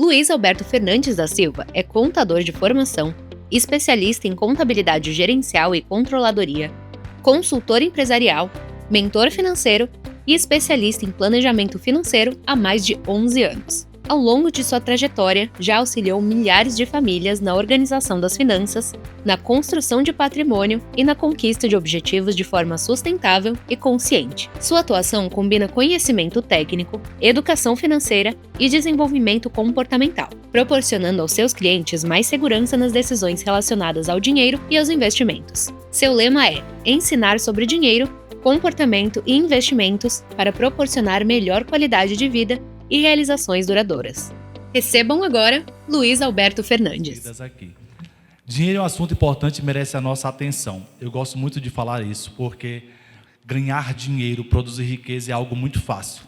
Luiz Alberto Fernandes da Silva é contador de formação, especialista em contabilidade gerencial e controladoria, consultor empresarial, mentor financeiro e especialista em planejamento financeiro há mais de 11 anos. Ao longo de sua trajetória, já auxiliou milhares de famílias na organização das finanças, na construção de patrimônio e na conquista de objetivos de forma sustentável e consciente. Sua atuação combina conhecimento técnico, educação financeira e desenvolvimento comportamental, proporcionando aos seus clientes mais segurança nas decisões relacionadas ao dinheiro e aos investimentos. Seu lema é ensinar sobre dinheiro, comportamento e investimentos para proporcionar melhor qualidade de vida e realizações duradouras. Recebam agora Luiz Alberto Fernandes. Aqui. Dinheiro é um assunto importante e merece a nossa atenção. Eu gosto muito de falar isso, porque ganhar dinheiro, produzir riqueza é algo muito fácil.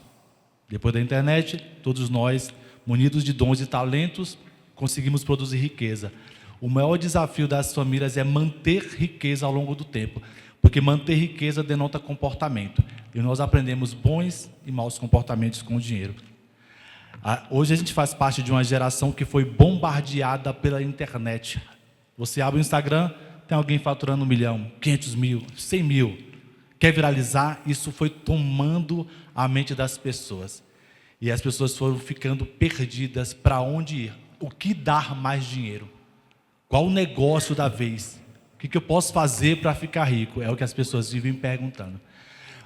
Depois da internet, todos nós, munidos de dons e talentos, conseguimos produzir riqueza. O maior desafio das famílias é manter riqueza ao longo do tempo, porque manter riqueza denota comportamento. E nós aprendemos bons e maus comportamentos com o dinheiro. Hoje a gente faz parte de uma geração que foi bombardeada pela internet. Você abre o Instagram, tem alguém faturando 1 milhão, 500 mil, 100 mil. Quer viralizar? Isso foi tomando a mente das pessoas. E as pessoas foram ficando perdidas para onde ir. O que dar mais dinheiro? Qual o negócio da vez? O que eu posso fazer para ficar rico? É o que as pessoas vivem perguntando.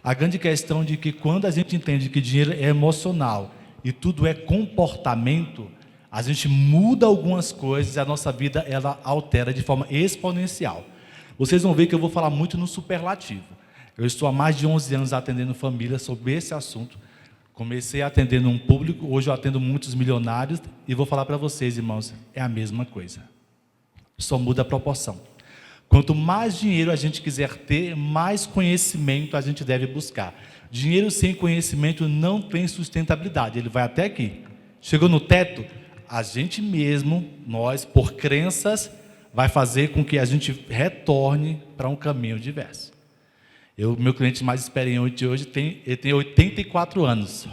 A grande questão de que quando a gente entende que dinheiro é emocional e tudo é comportamento, a gente muda algumas coisas e a nossa vida ela altera de forma exponencial. Vocês vão ver que eu vou falar muito no superlativo. Eu estou há mais de 11 anos atendendo famílias sobre esse assunto. Comecei atendendo um público, hoje eu atendo muitos milionários e vou falar para vocês, irmãos, é a mesma coisa. Só muda a proporção. Quanto mais dinheiro a gente quiser ter, mais conhecimento a gente deve buscar. Dinheiro sem conhecimento não tem sustentabilidade, ele vai até aqui. Chegou no teto, a gente mesmo, nós, por crenças, vai fazer com que a gente retorne para um caminho diverso. Meu cliente mais experiente hoje ele tem 84 anos.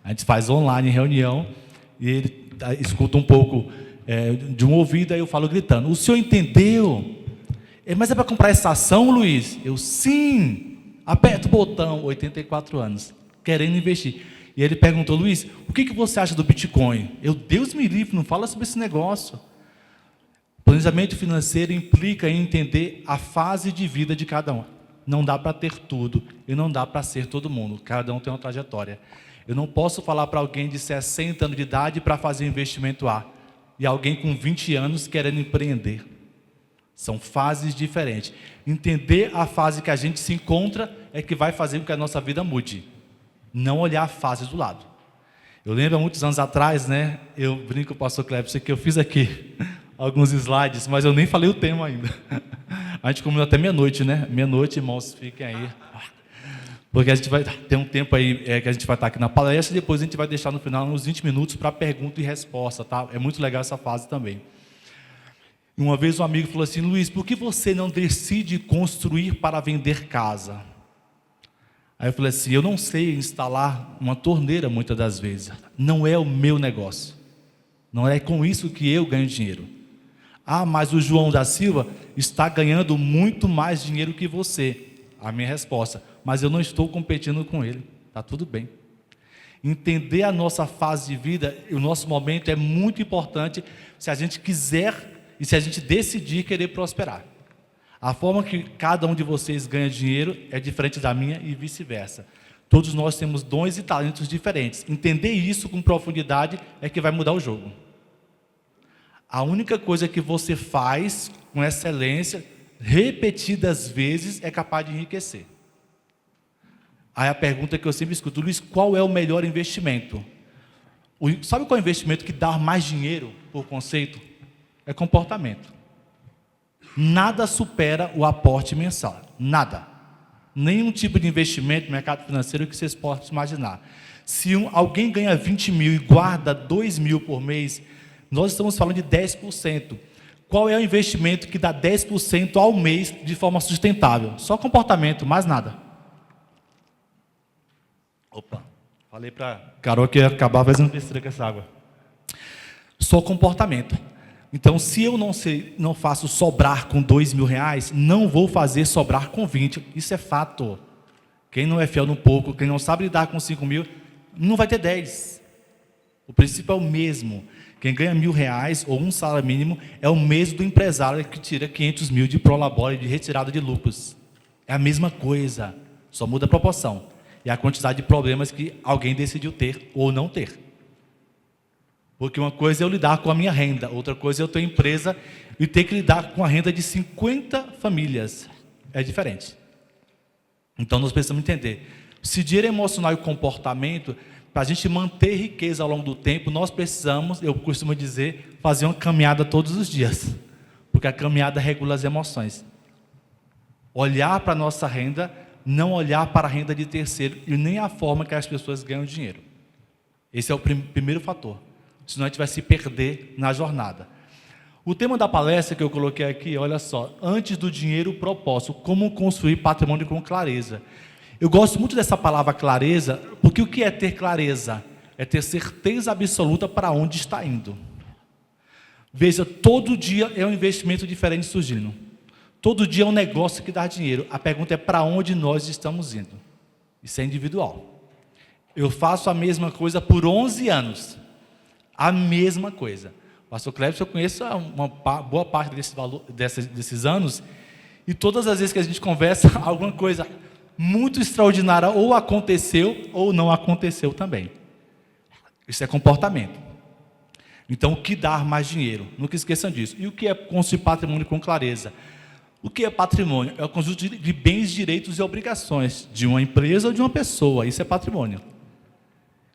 A gente faz online reunião e ele escuta um pouco de um ouvido, aí eu falo gritando, o senhor entendeu? Mas é para comprar essa ação, Luiz? Eu, sim. Aperta o botão, 84 anos, querendo investir. E ele perguntou, Luiz, o que você acha do Bitcoin? Deus me livre, não fala sobre esse negócio. Planejamento financeiro implica em entender a fase de vida de cada um. Não dá para ter tudo e não dá para ser todo mundo. Cada um tem uma trajetória. Eu não posso falar para alguém de 60 anos de idade para fazer investimento A e alguém com 20 anos querendo empreender. São fases diferentes. Entender a fase que a gente se encontra é que vai fazer com que a nossa vida mude. Não olhar a fase do lado. Eu lembro há muitos anos atrás, né? Eu brinco com o pastor Cleber, que eu fiz aqui alguns slides, mas eu nem falei o tema ainda. A gente combinou até meia-noite, né? Meia-noite, irmãos, fiquem aí. Porque a gente vai ter um tempo aí que a gente vai estar aqui na palestra e depois a gente vai deixar no final uns 20 minutos para pergunta e resposta, tá? É muito legal essa fase também. Uma vez um amigo falou assim, Luiz, por que você não decide construir para vender casa? Aí eu falei assim, eu não sei instalar uma torneira muitas das vezes. Não é o meu negócio. Não é com isso que eu ganho dinheiro. Mas o João da Silva está ganhando muito mais dinheiro que você. A minha resposta, mas eu não estou competindo com ele. Está tudo bem. Entender a nossa fase de vida, o nosso momento é muito importante se a gente quiser e se a gente decidir querer prosperar. A forma que cada um de vocês ganha dinheiro é diferente da minha e vice-versa. Todos nós temos dons e talentos diferentes. Entender isso com profundidade é que vai mudar o jogo. A única coisa que você faz com excelência, repetidas vezes, é capaz de enriquecer. Aí a pergunta que eu sempre escuto, Luiz, qual é o melhor investimento? Sabe qual é o investimento que dá mais dinheiro, por conceito? É comportamento. Nada supera o aporte mensal. Nada. Nenhum tipo de investimento no mercado financeiro que vocês possam imaginar. Se alguém ganha 20 mil e guarda 2 mil por mês, nós estamos falando de 10%. Qual é o investimento que dá 10% ao mês de forma sustentável? Só comportamento, mais nada. Opa, falei para Carol que ia acabar fazendo besteira com essa água. só comportamento. Então, se eu não faço sobrar com R$ 2.000, não vou fazer sobrar com 20. Isso é fato. Quem não é fiel no pouco, quem não sabe lidar com 5.000, não vai ter 10. O princípio é o mesmo. Quem ganha R$ 1.000 ou um salário mínimo é o mesmo do empresário que tira 500 mil de prolabore, de retirada de lucros. É a mesma coisa, só muda a proporção. E a quantidade de problemas que alguém decidiu ter ou não ter. Porque uma coisa é eu lidar com a minha renda, outra coisa é eu ter empresa e ter que lidar com a renda de 50 famílias. É diferente. Então nós precisamos entender. Se dinheiro emocional e comportamento, para a gente manter riqueza ao longo do tempo, nós precisamos, eu costumo dizer, fazer uma caminhada todos os dias. Porque a caminhada regula as emoções. Olhar para a nossa renda, não olhar para a renda de terceiro e nem a forma que as pessoas ganham dinheiro. Esse é o primeiro fator. Senão a gente vai se perder na jornada. O tema da palestra que eu coloquei aqui, olha só, antes do dinheiro, o propósito, como construir patrimônio com clareza. Eu gosto muito dessa palavra clareza, porque o que é ter clareza? É ter certeza absoluta para onde está indo. Veja, todo dia é um investimento diferente surgindo. Todo dia é um negócio que dá dinheiro. A pergunta é para onde nós estamos indo. Isso é individual. Eu faço a mesma coisa por 11 anos. A mesma coisa. Pastor Cleber, eu conheço uma boa parte desses anos, e todas as vezes que a gente conversa, alguma coisa muito extraordinária ou aconteceu ou não aconteceu também. Isso é comportamento. Então, o que dá mais dinheiro? Nunca esqueçam disso. E o que é construir patrimônio com clareza? O que é patrimônio? É o conjunto de bens, direitos e obrigações de uma empresa ou de uma pessoa. Isso é patrimônio.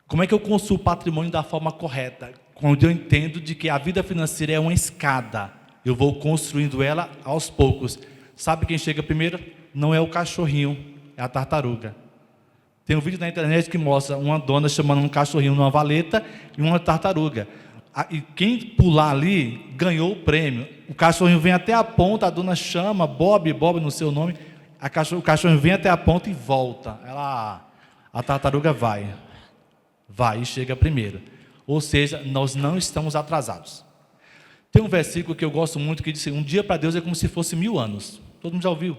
Como é que eu construo patrimônio da forma correta? Quando eu entendo de que a vida financeira é uma escada. Eu vou construindo ela aos poucos. Sabe quem chega primeiro? Não é o cachorrinho, é a tartaruga. Tem um vídeo na internet que mostra uma dona chamando um cachorrinho numa valeta e uma tartaruga. E quem pular ali, ganhou o prêmio. O cachorrinho vem até a ponta, a dona chama, Bob no seu nome. O cachorrinho vem até a ponta e volta. A tartaruga vai e chega primeiro. Ou seja, nós não estamos atrasados. Tem um versículo que eu gosto muito que diz assim, um dia para Deus é como se fosse 1000 anos. Todo mundo já ouviu?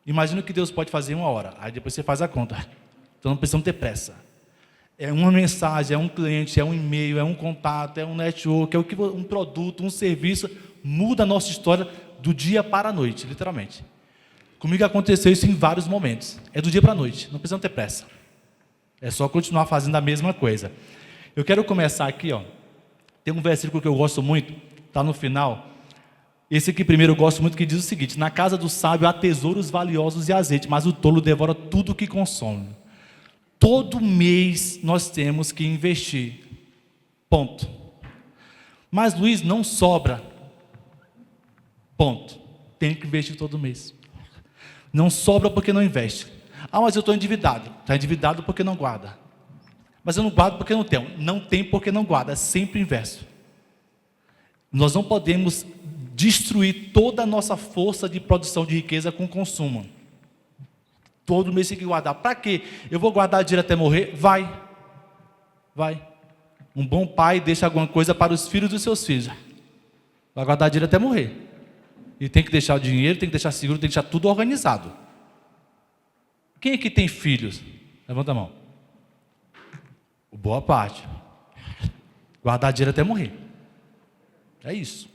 Imagina o que Deus pode fazer em 1 hora. Aí depois você faz a conta. Então não precisamos ter pressa. É uma mensagem, é um cliente, é um e-mail, é um contato, é um network, é um produto, um serviço. Muda a nossa história do dia para a noite, literalmente. Comigo aconteceu isso em vários momentos. É do dia para a noite, não precisamos ter pressa. É só continuar fazendo a mesma coisa. Eu quero começar aqui, ó. Tem um versículo que eu gosto muito, está no final. Esse aqui primeiro eu gosto muito, que diz o seguinte: na casa do sábio há tesouros valiosos e azeite, mas o tolo devora tudo o que consome. Todo mês nós temos que investir. Ponto. Mas, Luiz, não sobra. Ponto. Tem que investir todo mês. Não sobra porque não investe. Ah, mas eu estou endividado. Está endividado porque não guarda. Mas eu não guardo porque não tenho. Não tem porque não guarda. Sempre investo. Nós não podemos destruir toda a nossa força de produção de riqueza com consumo. Todo mês tem que guardar. Para quê? Eu vou guardar dinheiro até morrer? Vai. Um bom pai deixa alguma coisa para os filhos dos seus filhos. Vai guardar dinheiro até morrer. E tem que deixar o dinheiro, tem que deixar seguro, tem que deixar tudo organizado. Quem aqui tem filhos? Levanta a mão. Boa parte. Guardar dinheiro até morrer. É isso.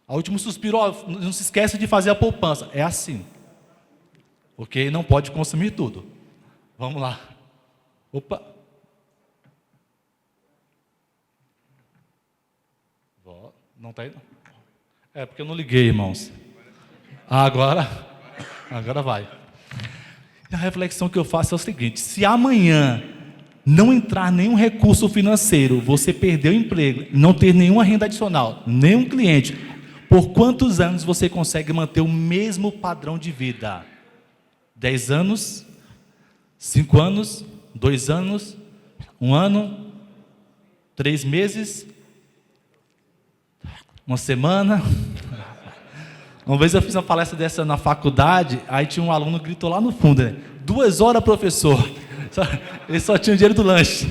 A último suspiro, não se esquece de fazer a poupança. É assim. Porque não pode consumir tudo. Vamos lá. Opa. Não está aí? É porque eu não liguei, irmãos. Agora vai. E a reflexão que eu faço é o seguinte: se amanhã não entrar nenhum recurso financeiro, você perder o emprego, não ter nenhuma renda adicional, nenhum cliente, por quantos anos você consegue manter o mesmo padrão de vida? 10 anos? 5 anos? 2 anos? 1 ano? 3 meses? 1 semana? Uma vez eu fiz uma palestra dessa na faculdade, aí tinha um aluno que gritou lá no fundo, né? 2 horas, professor. Ele só tinha o dinheiro do lanche.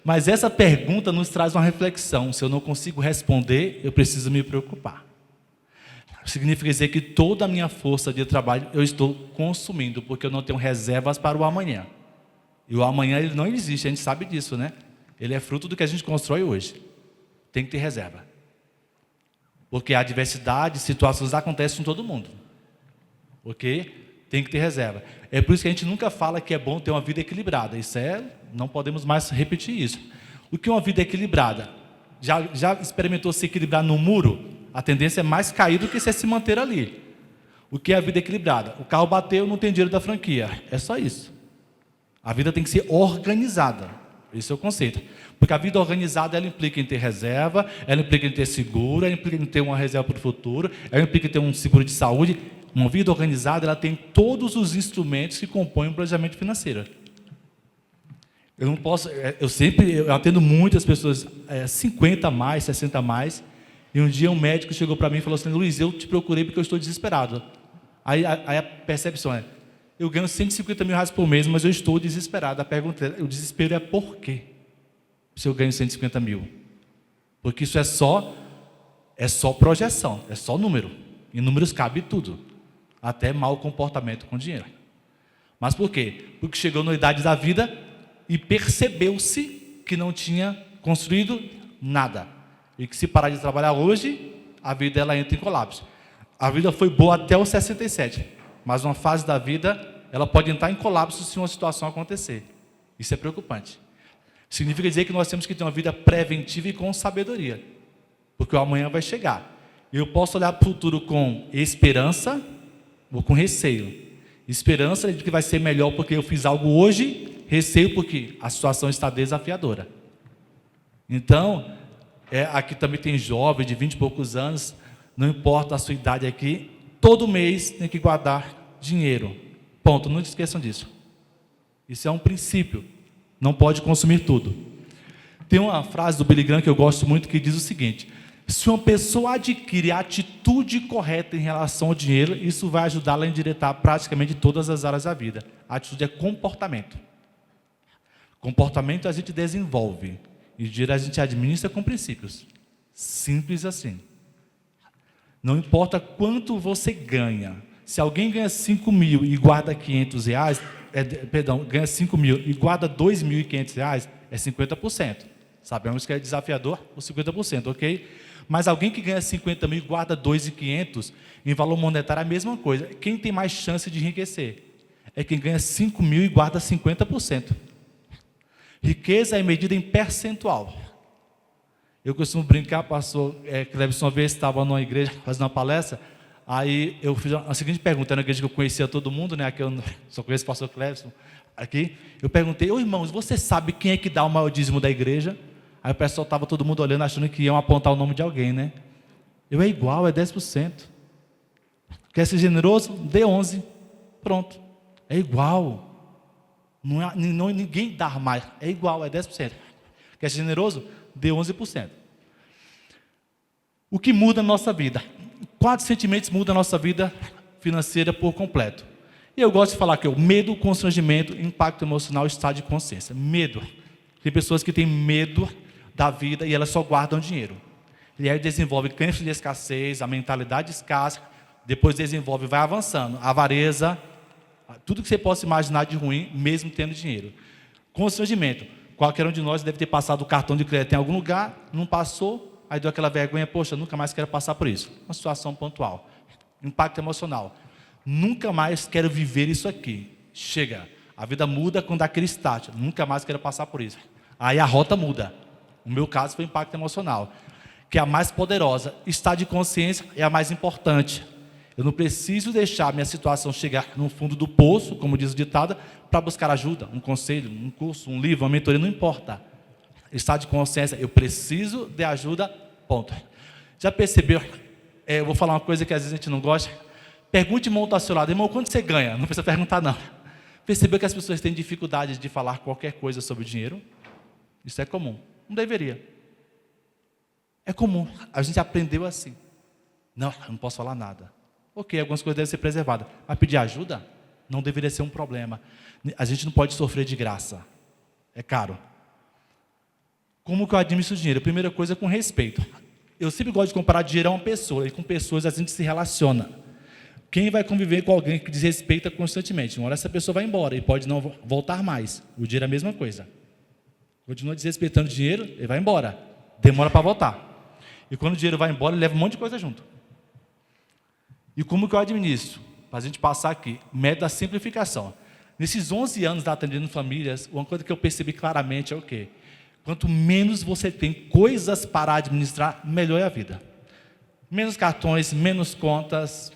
Mas essa pergunta nos traz uma reflexão. Se eu não consigo responder, eu preciso me preocupar. Significa dizer que toda a minha força de trabalho eu estou consumindo, porque eu não tenho reservas para o amanhã. E o amanhã ele não existe, a gente sabe disso, né? Ele é fruto do que a gente constrói hoje. Tem que ter reserva. Porque a diversidade, situações acontecem com todo mundo. Ok? Tem que ter reserva. É por isso que a gente nunca fala que é bom ter uma vida equilibrada. Não podemos mais repetir isso. O que é uma vida equilibrada? Já experimentou se equilibrar no muro? A tendência é mais cair do que se manter ali. O que é a vida equilibrada? O carro bateu, não tem dinheiro da franquia. É só isso. A vida tem que ser organizada. Esse é o conceito. Porque a vida organizada, ela implica em ter reserva, ela implica em ter seguro, ela implica em ter uma reserva para o futuro, ela implica em ter um seguro de saúde. Uma vida organizada, ela tem todos os instrumentos que compõem o planejamento financeiro. Eu não posso, eu atendo muitas pessoas, 50 a mais, 60 a mais, e um dia um médico chegou para mim e falou assim: Luiz, eu te procurei porque eu estou desesperado. Aí a percepção é: eu ganho 150 mil reais por mês, mas eu estou desesperado. A pergunta é: o desespero é por quê? Se eu ganho 150 mil? Porque isso é só projeção, é só número. Em números cabe tudo, até mau comportamento com dinheiro. Mas por quê? Porque chegou na idade da vida e percebeu-se que não tinha construído nada. E que se parar de trabalhar hoje, a vida ela entra em colapso. A vida foi boa até os 67, mas uma fase da vida, ela pode entrar em colapso se uma situação acontecer. Isso é preocupante. Significa dizer que nós temos que ter uma vida preventiva e com sabedoria, porque o amanhã vai chegar. Eu posso olhar para o futuro com esperança ou com receio. Esperança de que vai ser melhor porque eu fiz algo hoje, receio porque a situação está desafiadora. Então, aqui também tem jovem de 20 e poucos anos, não importa a sua idade aqui, todo mês tem que guardar dinheiro. Ponto, não esqueçam disso. Isso é um princípio, não pode consumir tudo. Tem uma frase do Billy Graham que eu gosto muito que diz o seguinte: se uma pessoa adquire a atitude correta em relação ao dinheiro, isso vai ajudá-la a endireitar praticamente todas as áreas da vida. A atitude é comportamento. Comportamento a gente desenvolve. E dinheiro a gente administra com princípios. Simples assim. Não importa quanto você ganha. Se alguém ganha 5 mil e guarda 500 reais, ganha 5 mil e guarda 2.500 reais, é 50%. Sabemos que é desafiador os 50%, ok? Mas alguém que ganha 50 mil e guarda 2.500, em valor monetário é a mesma coisa. Quem tem mais chance de enriquecer? É quem ganha 5 mil e guarda 50%. Riqueza é medida em percentual. Eu costumo brincar, pastor Clebson, uma vez estava numa igreja fazendo uma palestra, aí eu fiz a seguinte pergunta, era uma igreja que eu conhecia todo mundo, né? Aqui eu só conheço o pastor Clebson, aqui. Eu perguntei: ô irmãos, você sabe quem é que dá o maior dízimo da igreja? Aí o pessoal estava todo mundo olhando, achando que iam apontar o nome de alguém, né? É igual, é 10%. Quer ser generoso? Dê 11%. Pronto. É igual. Ninguém dá mais, é igual, é 10%. Quer ser generoso? Dê 11%. O que muda a nossa vida? 4 sentimentos mudam a nossa vida financeira por completo. E eu gosto de falar que o medo, constrangimento, impacto emocional, estado de consciência. Medo. Tem pessoas que têm medo da vida e elas só guardam dinheiro. E aí desenvolve crença de escassez, a mentalidade escassa, depois desenvolve, vai avançando, a avareza, tudo que você possa imaginar de ruim, mesmo tendo dinheiro. Constrangimento. Qualquer um de nós deve ter passado o cartão de crédito em algum lugar, não passou, aí deu aquela vergonha: poxa, nunca mais quero passar por isso. Uma situação pontual. Impacto emocional. Nunca mais quero viver isso aqui. Chega. A vida muda quando dá aquele start. Nunca mais quero passar por isso. Aí a rota muda. No meu caso foi impacto emocional, que é a mais poderosa. Estado de consciência é a mais importante. Eu não preciso deixar minha situação chegar no fundo do poço, como diz o ditado, para buscar ajuda, um conselho, um curso, um livro, uma mentoria, não importa. Estado de consciência, eu preciso de ajuda, ponto. Já percebeu? Eu vou falar uma coisa que às vezes a gente não gosta. Pergunte e monta ao seu lado: irmão, quanto você ganha? Não precisa perguntar, não. Percebeu que as pessoas têm dificuldade de falar qualquer coisa sobre dinheiro? Isso é comum. Não deveria. É comum. A gente aprendeu assim. Não, eu não posso falar nada. Ok, algumas coisas devem ser preservadas. Mas pedir ajuda não deveria ser um problema. A gente não pode sofrer de graça. É caro. Como que eu administro o dinheiro? Primeira coisa, com respeito. Eu sempre gosto de comparar dinheiro a uma pessoa, e com pessoas a gente se relaciona. Quem vai conviver com alguém que desrespeita constantemente? Uma hora essa pessoa vai embora e pode não voltar mais. O dinheiro é a mesma coisa. Continua desrespeitando o dinheiro, ele vai embora. Demora para voltar. E quando o dinheiro vai embora, ele leva um monte de coisa junto. E como que eu administro? Para a gente passar aqui, método da simplificação. Nesses 11 anos da atendendo famílias, uma coisa que eu percebi claramente é o quê? Quanto menos você tem coisas para administrar, melhor é a vida. Menos cartões, menos contas.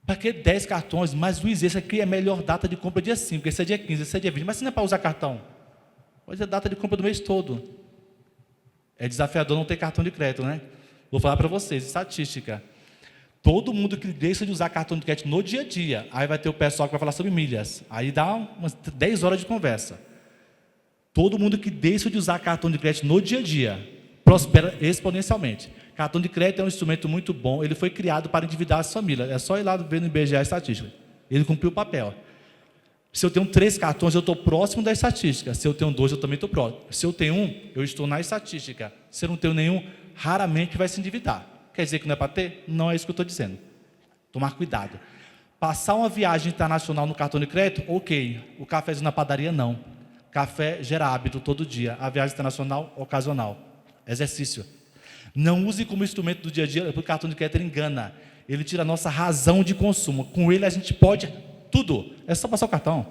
Para que 10 cartões? Mas, Luiz, esse aqui é a melhor data de compra dia 5, esse é dia 15, esse é dia 20. Mas se não é para usar cartão? Pode ser data de compra do mês todo. É desafiador não ter cartão de crédito, né? Vou falar para vocês, estatística. Todo mundo que deixa de usar cartão de crédito no dia a dia, aí vai ter o pessoal que vai falar sobre milhas. Aí dá umas 10 horas de conversa. Todo mundo que deixa de usar cartão de crédito no dia a dia, prospera exponencialmente. Cartão de crédito é um instrumento muito bom, ele foi criado para endividar as famílias. É só ir lá ver no IBGE a estatística. Ele cumpriu o papel. Se eu tenho 3 cartões, eu estou próximo da estatística. Se eu tenho 2, eu também estou próximo. Se eu tenho 1, eu estou na estatística. Se eu não tenho nenhum, raramente vai se endividar. Quer dizer que não é para ter? Não é isso que eu estou dizendo. Tomar cuidado. Passar uma viagem internacional no cartão de crédito, ok. O cafezinho na padaria, não. Café gera hábito todo dia. A viagem internacional, ocasional. Exercício. Não use como instrumento do dia a dia, porque o cartão de crédito ele engana. Ele tira a nossa razão de consumo. Com ele a gente pode tudo. É só passar o cartão.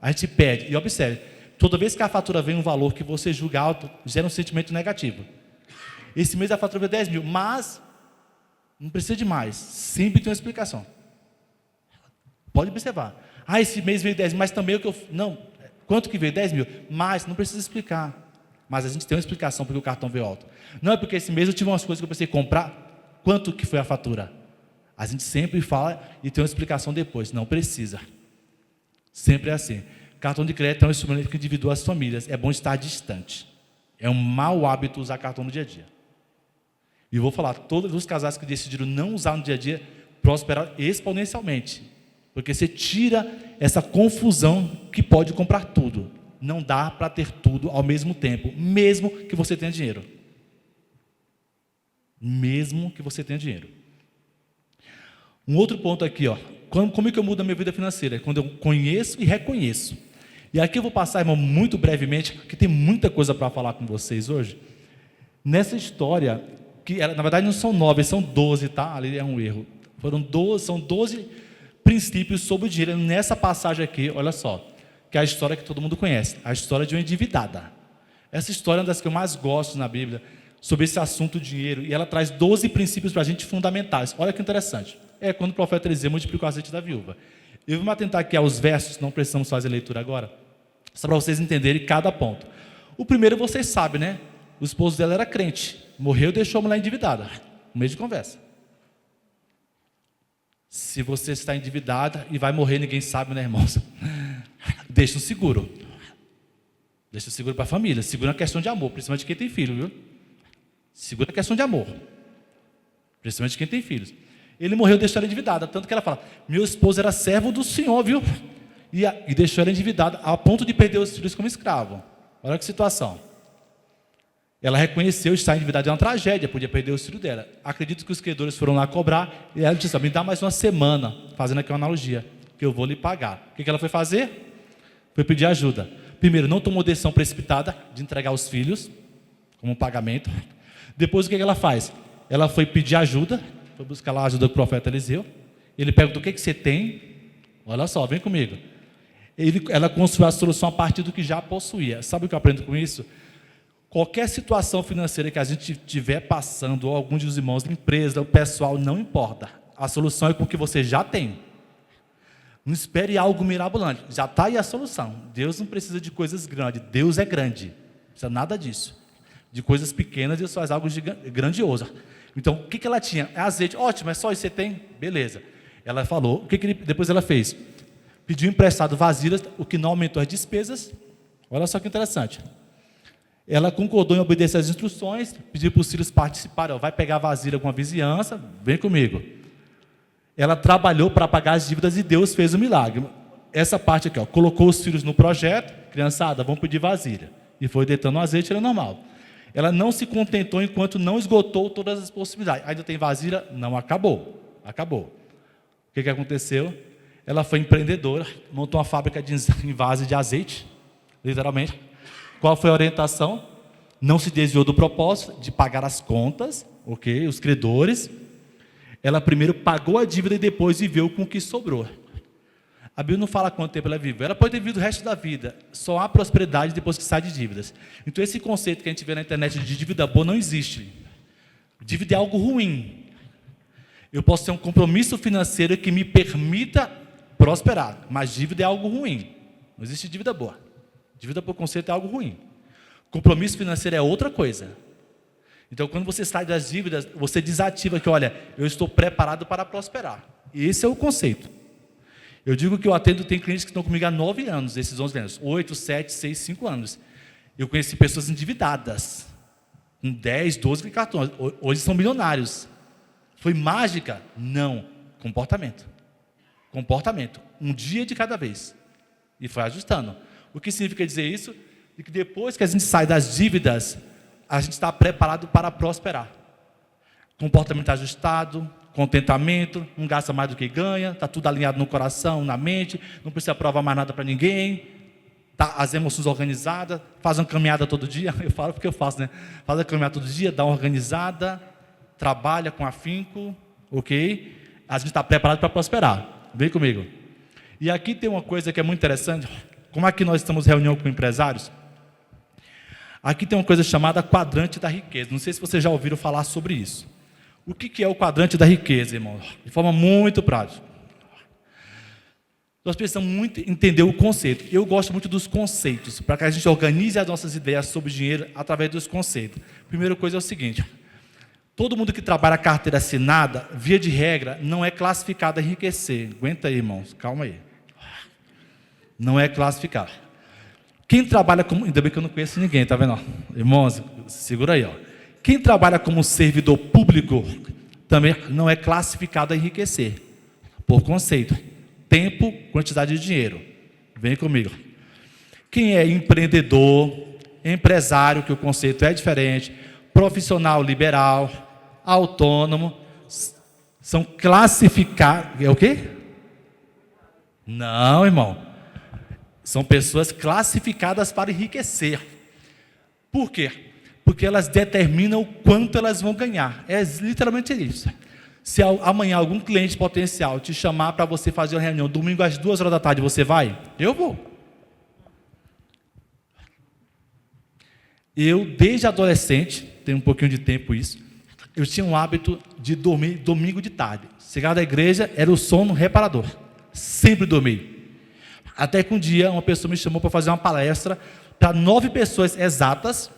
A gente pede. E observe, toda vez que a fatura vem um valor que você julga alto, gera um sentimento negativo. Esse mês a fatura veio 10 mil, mas não precisa de mais. Sempre tem uma explicação. Pode observar. Ah, esse mês veio 10 mil, mas também o que eu... Não, quanto que veio? 10 mil. Mas não precisa explicar. Mas a gente tem uma explicação porque o cartão veio alto. Não é porque esse mês eu tive umas coisas que eu precisei comprar. Quanto que foi a fatura? A gente sempre fala e tem uma explicação depois. Não precisa. Sempre é assim. Cartão de crédito é um instrumento que individua as famílias. É bom estar distante. É um mau hábito usar cartão no dia a dia. E eu vou falar, todos os casais que decidiram não usar no dia a dia, prosperaram exponencialmente. Porque você tira essa confusão que pode comprar tudo. Não dá para ter tudo ao mesmo tempo, mesmo que você tenha dinheiro. Mesmo que você tenha dinheiro. Um outro ponto aqui, ó. Como é que eu mudo a minha vida financeira? Quando eu conheço e reconheço. E aqui eu vou passar, irmão, muito brevemente, porque tem muita coisa para falar com vocês hoje. Nessa história, que na verdade não são 9, são 12, tá? Ali é um erro. São 12 princípios sobre o dinheiro. Nessa passagem aqui, olha só, que é a história que todo mundo conhece, a história de uma endividada. Essa história é uma das que eu mais gosto na Bíblia, sobre esse assunto do dinheiro, e ela traz 12 princípios para a gente fundamentais. Olha que interessante. É quando o profeta Eliseu multiplicou o azeite da viúva. Eu vou me atentar aqui aos versos, não precisamos fazer leitura agora, só para vocês entenderem cada ponto. O primeiro vocês sabem, né? O esposo dela era crente, morreu e deixou a mulher endividada. Um mês de conversa. Se você está endividada e vai morrer, ninguém sabe, né, irmãos? Deixa um seguro. Deixa um seguro para a família. Segura a questão de amor, principalmente quem tem filho, viu? Segura a questão de amor, principalmente quem tem filhos. Ele morreu e deixou ela endividada, tanto que ela fala, meu esposo era servo do Senhor, viu? E deixou ela endividada a ponto de perder os filhos como escravo. Olha que situação. Ela reconheceu estar endividada, é uma tragédia, podia perder os filhos dela. Acredito que os credores foram lá cobrar, e ela disse, me dá mais uma semana, fazendo aqui uma analogia, que eu vou lhe pagar. O que ela foi fazer? Foi pedir ajuda. Primeiro, não tomou decisão precipitada de entregar os filhos, como um pagamento. Depois, o que ela faz? Ela foi pedir ajuda, foi buscar lá a ajuda do profeta Eliseu. Ele perguntou, o que você tem? Olha só, vem comigo. Ela construiu a solução a partir do que já possuía. Sabe o que eu aprendo com isso? Qualquer situação financeira que a gente estiver passando, ou algum dos irmãos, empresa, o pessoal, não importa. A solução é com o que você já tem. Não espere algo mirabolante. Já está aí a solução. Deus não precisa de coisas grandes. Deus é grande. Não precisa nada disso. De coisas pequenas, Deus faz algo grandioso. Então, o que ela tinha? É azeite. Ótimo, é só isso que você tem? Beleza. Ela falou. Depois ela fez? Pediu emprestado vasilhas, o que não aumentou as despesas. Olha só que interessante. Ela concordou em obedecer às instruções, pediu para os filhos participarem. Vai pegar vasilha com a vizinhança, vem comigo. Ela trabalhou para pagar as dívidas e Deus fez o milagre. Essa parte aqui, colocou os filhos no projeto, criançada, vão pedir vasilha. e foi deitando o azeite, era normal. Ela não se contentou enquanto não esgotou todas as possibilidades. Ainda tem vasilha? Não, acabou. Acabou. O que aconteceu? Ela foi empreendedora, montou uma fábrica de envase de azeite, literalmente. Qual foi a orientação? Não se desviou do propósito de pagar as contas, ok? Os credores. Ela primeiro pagou a dívida e depois viveu com o que sobrou. A Bíblia não fala quanto tempo ela viveu. Ela pode ter vivido o resto da vida. Só há prosperidade depois que sai de dívidas. Então, esse conceito que a gente vê na internet de dívida boa não existe. Dívida é algo ruim. Eu posso ter um compromisso financeiro que me permita prosperar, mas dívida é algo ruim. Não existe dívida boa. Dívida por conceito é algo ruim. Compromisso financeiro é outra coisa. Então, quando você sai das dívidas, você desativa que, olha, eu estou preparado para prosperar. E esse é o conceito. Eu digo que eu atendo, tem clientes que estão comigo há 9 anos, esses 11 anos, 8, 7, 6, 5 anos. Eu conheci pessoas endividadas, com 10, 12 cartões. Hoje são milionários. Foi mágica? Não. Comportamento. Comportamento. Um dia de cada vez. E foi ajustando. O que significa dizer isso? De que depois que a gente sai das dívidas, a gente está preparado para prosperar. Comportamento ajustado, contentamento, não gasta mais do que ganha, está tudo alinhado no coração, na mente, não precisa provar mais nada para ninguém, tá, as emoções organizadas, faz uma caminhada todo dia, eu falo porque eu faço, né? Faz a caminhada todo dia, dá uma organizada, trabalha com afinco, ok? A gente está preparado para prosperar, vem comigo. E aqui tem uma coisa que é muito interessante, como aqui nós estamos em reunião com empresários, aqui tem uma coisa chamada quadrante da riqueza, não sei se vocês já ouviram falar sobre isso. O que é o quadrante da riqueza, irmão? De forma muito prática. Nós precisamos muito entender o conceito. Eu gosto muito dos conceitos, para que a gente organize as nossas ideias sobre dinheiro através dos conceitos. Primeira coisa é o seguinte, todo mundo que trabalha carteira assinada, via de regra, não é classificado a enriquecer. Aguenta aí, irmãos, calma aí. Não é classificado. Quem trabalha como... Ainda bem que eu não conheço ninguém, tá vendo? Irmãos, segura aí, ó. Quem trabalha como servidor público também não é classificado a enriquecer, por conceito. Tempo, quantidade de dinheiro. Vem comigo. Quem é empreendedor, empresário, que o conceito é diferente, profissional liberal, autônomo, são classificados... É o quê? Não, irmão. São pessoas classificadas para enriquecer. Por quê? Porque elas determinam o quanto elas vão ganhar. É literalmente isso. Se amanhã algum cliente potencial te chamar para você fazer uma reunião, domingo às 2 horas da tarde, você vai? Eu vou. Eu, desde adolescente, tenho um pouquinho de tempo isso, eu tinha um hábito de dormir domingo de tarde. Chegar da igreja, era o sono reparador. Sempre dormi. Até que um dia, uma pessoa me chamou para fazer uma palestra para 9 pessoas exatas,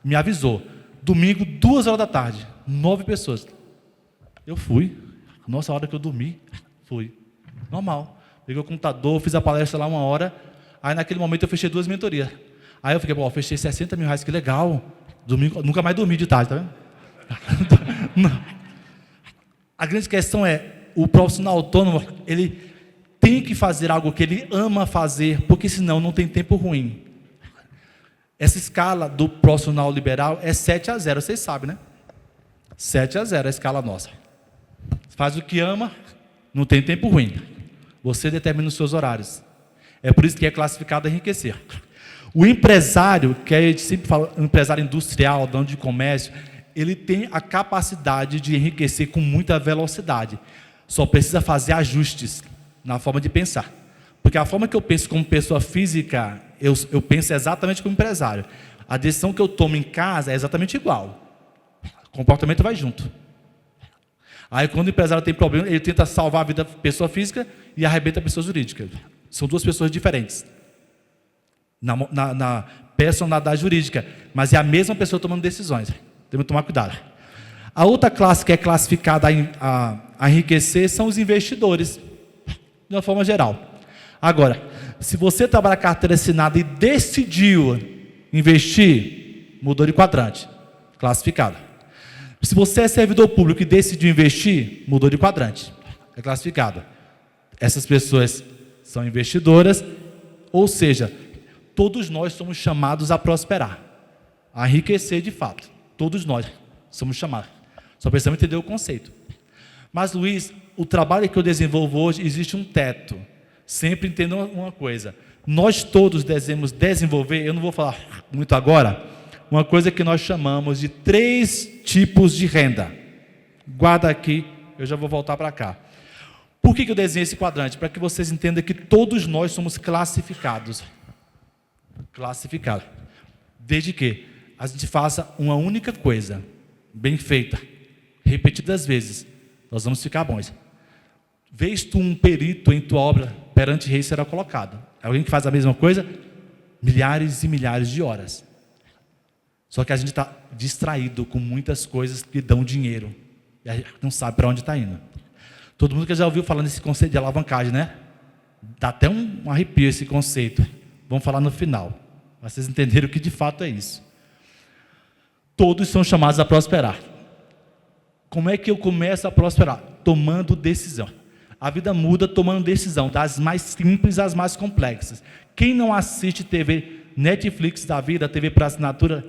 me avisou, domingo, 2 horas da tarde, 9 pessoas. Eu fui, nossa, a hora que eu dormi, fui, normal. Peguei o computador, fiz a palestra lá 1 hora, aí naquele momento eu fechei 2 mentorias. Aí eu fiquei, pô, fechei 60 mil reais, que legal, domingo, nunca mais dormi de tarde, tá vendo? A grande questão é, o profissional autônomo, ele tem que fazer algo que ele ama fazer, porque senão não tem tempo ruim. Essa escala do profissional liberal é 7-0, vocês sabem, né? 7-0 a escala nossa. Faz o que ama, não tem tempo ruim. Você determina os seus horários. É por isso que é classificado a enriquecer. O empresário, que a gente sempre fala, um empresário industrial, dono de comércio, ele tem a capacidade de enriquecer com muita velocidade. Só precisa fazer ajustes na forma de pensar. Porque a forma que eu penso como pessoa física, eu penso exatamente como empresário. A decisão que eu tomo em casa é exatamente igual. O comportamento vai junto. Aí quando o empresário tem problema, ele tenta salvar a vida da pessoa física e arrebenta a pessoa jurídica. São 2 pessoas diferentes. Na personalidade jurídica. Mas é a mesma pessoa tomando decisões. Temos que tomar cuidado. A outra classe que é classificada a enriquecer são os investidores. De uma forma geral. Agora, se você trabalha carteira assinada e decidiu investir, mudou de quadrante, classificado. Se você é servidor público e decidiu investir, mudou de quadrante, é classificado. Essas pessoas são investidoras, ou seja, todos nós somos chamados a prosperar, a enriquecer de fato. Todos nós somos chamados. Só precisamos entender o conceito. Mas, Luiz, o trabalho que eu desenvolvo hoje, existe um teto. Sempre entendam uma coisa. Nós todos devemos desenvolver, eu não vou falar muito agora, uma coisa que nós chamamos de 3 tipos de renda. Guarda aqui, eu já vou voltar para cá. Por que eu desenhei esse quadrante? Para que vocês entendam que todos nós somos classificados. Classificados. Desde que a gente faça uma única coisa, bem feita, repetidas vezes, nós vamos ficar bons. Vês tu um perito em tua obra, perante rei será colocado. Alguém que faz a mesma coisa, milhares e milhares de horas. Só que a gente está distraído com muitas coisas que dão dinheiro. E a gente não sabe para onde está indo. Todo mundo que já ouviu falar nesse conceito de alavancagem, né? Dá até um arrepio esse conceito. Vamos falar no final. Para vocês entenderem o que de fato é isso. Todos são chamados a prosperar. Como é que eu começo a prosperar? Tomando decisão. A vida muda tomando decisão, das mais simples às mais complexas. Quem não assiste TV Netflix da vida, TV para assinatura,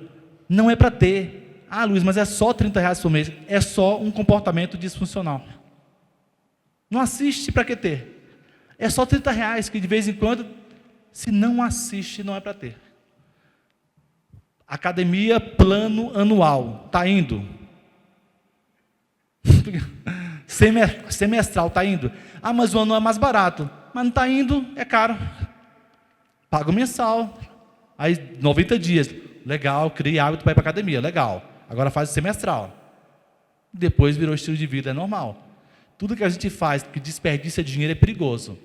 não é para ter. Ah, Luiz, mas é só R$30 por mês. É só um comportamento disfuncional. Não assiste para que ter? É só R$30 que de vez em quando, se não assiste, não é para ter. Academia, plano anual. Está indo? Semestral, está indo? Ah, mas o ano é mais barato. Mas não está indo, é caro. Pago mensal. Aí, 90 dias. Legal, cria hábito para ir para a academia. Legal. Agora faz o semestral. Depois virou estilo de vida, é normal. Tudo que a gente faz que desperdiça dinheiro é perigoso.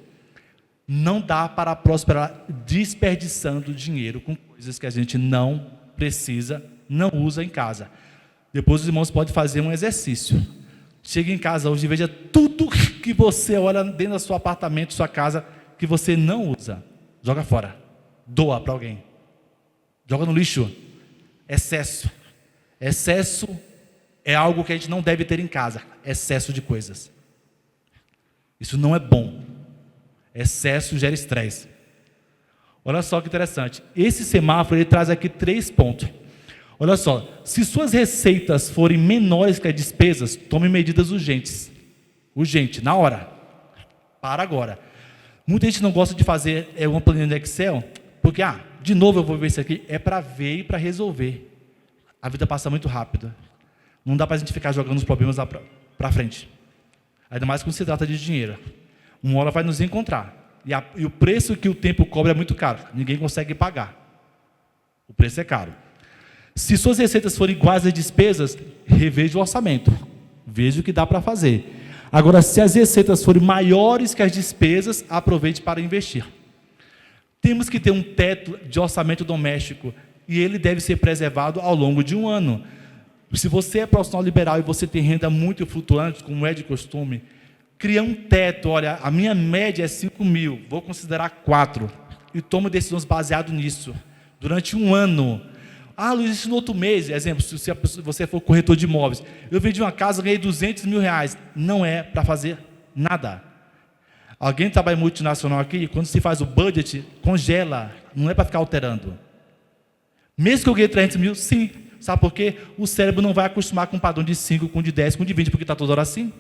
Não dá para prosperar desperdiçando dinheiro com coisas que a gente não precisa, não usa em casa. Depois os irmãos podem fazer um exercício. Chega em casa hoje e veja tudo que você olha dentro do seu apartamento, sua casa, que você não usa. Joga fora. Doa para alguém. Joga no lixo. Excesso. Excesso é algo que a gente não deve ter em casa. Excesso de coisas. Isso não é bom. Excesso gera estresse. Olha só que interessante. Esse semáforo ele traz aqui 3 pontos. Olha só, se suas receitas forem menores que as despesas, tome medidas urgentes. Urgente, na hora. Para agora. Muita gente não gosta de fazer uma planilha no Excel, porque, de novo eu vou ver isso aqui. É para ver e para resolver. A vida passa muito rápido. Não dá para a gente ficar jogando os problemas lá para frente. Ainda mais quando se trata de dinheiro. Uma hora vai nos encontrar. E o preço que o tempo cobra é muito caro. Ninguém consegue pagar. O preço é caro. Se suas receitas forem iguais às despesas, reveja o orçamento. Veja o que dá para fazer. Agora, se as receitas forem maiores que as despesas, aproveite para investir. Temos que ter um teto de orçamento doméstico e ele deve ser preservado ao longo de um ano. Se você é profissional liberal e você tem renda muito flutuante, como é de costume, cria um teto. Olha, a minha média é 5 mil, vou considerar 4. E toma decisões baseadas nisso. Durante um ano. Ah, Luiz, isso no outro mês. Exemplo, se você for corretor de imóveis. Eu vendi uma casa, ganhei R$200 mil. Não é para fazer nada. Alguém trabalha em multinacional aqui, quando se faz o budget, congela. Não é para ficar alterando. Mesmo que eu ganhei 300 mil, sim. Sabe por quê? O cérebro não vai acostumar com um padrão de 5, com de 10, com de 20, porque está toda hora assim.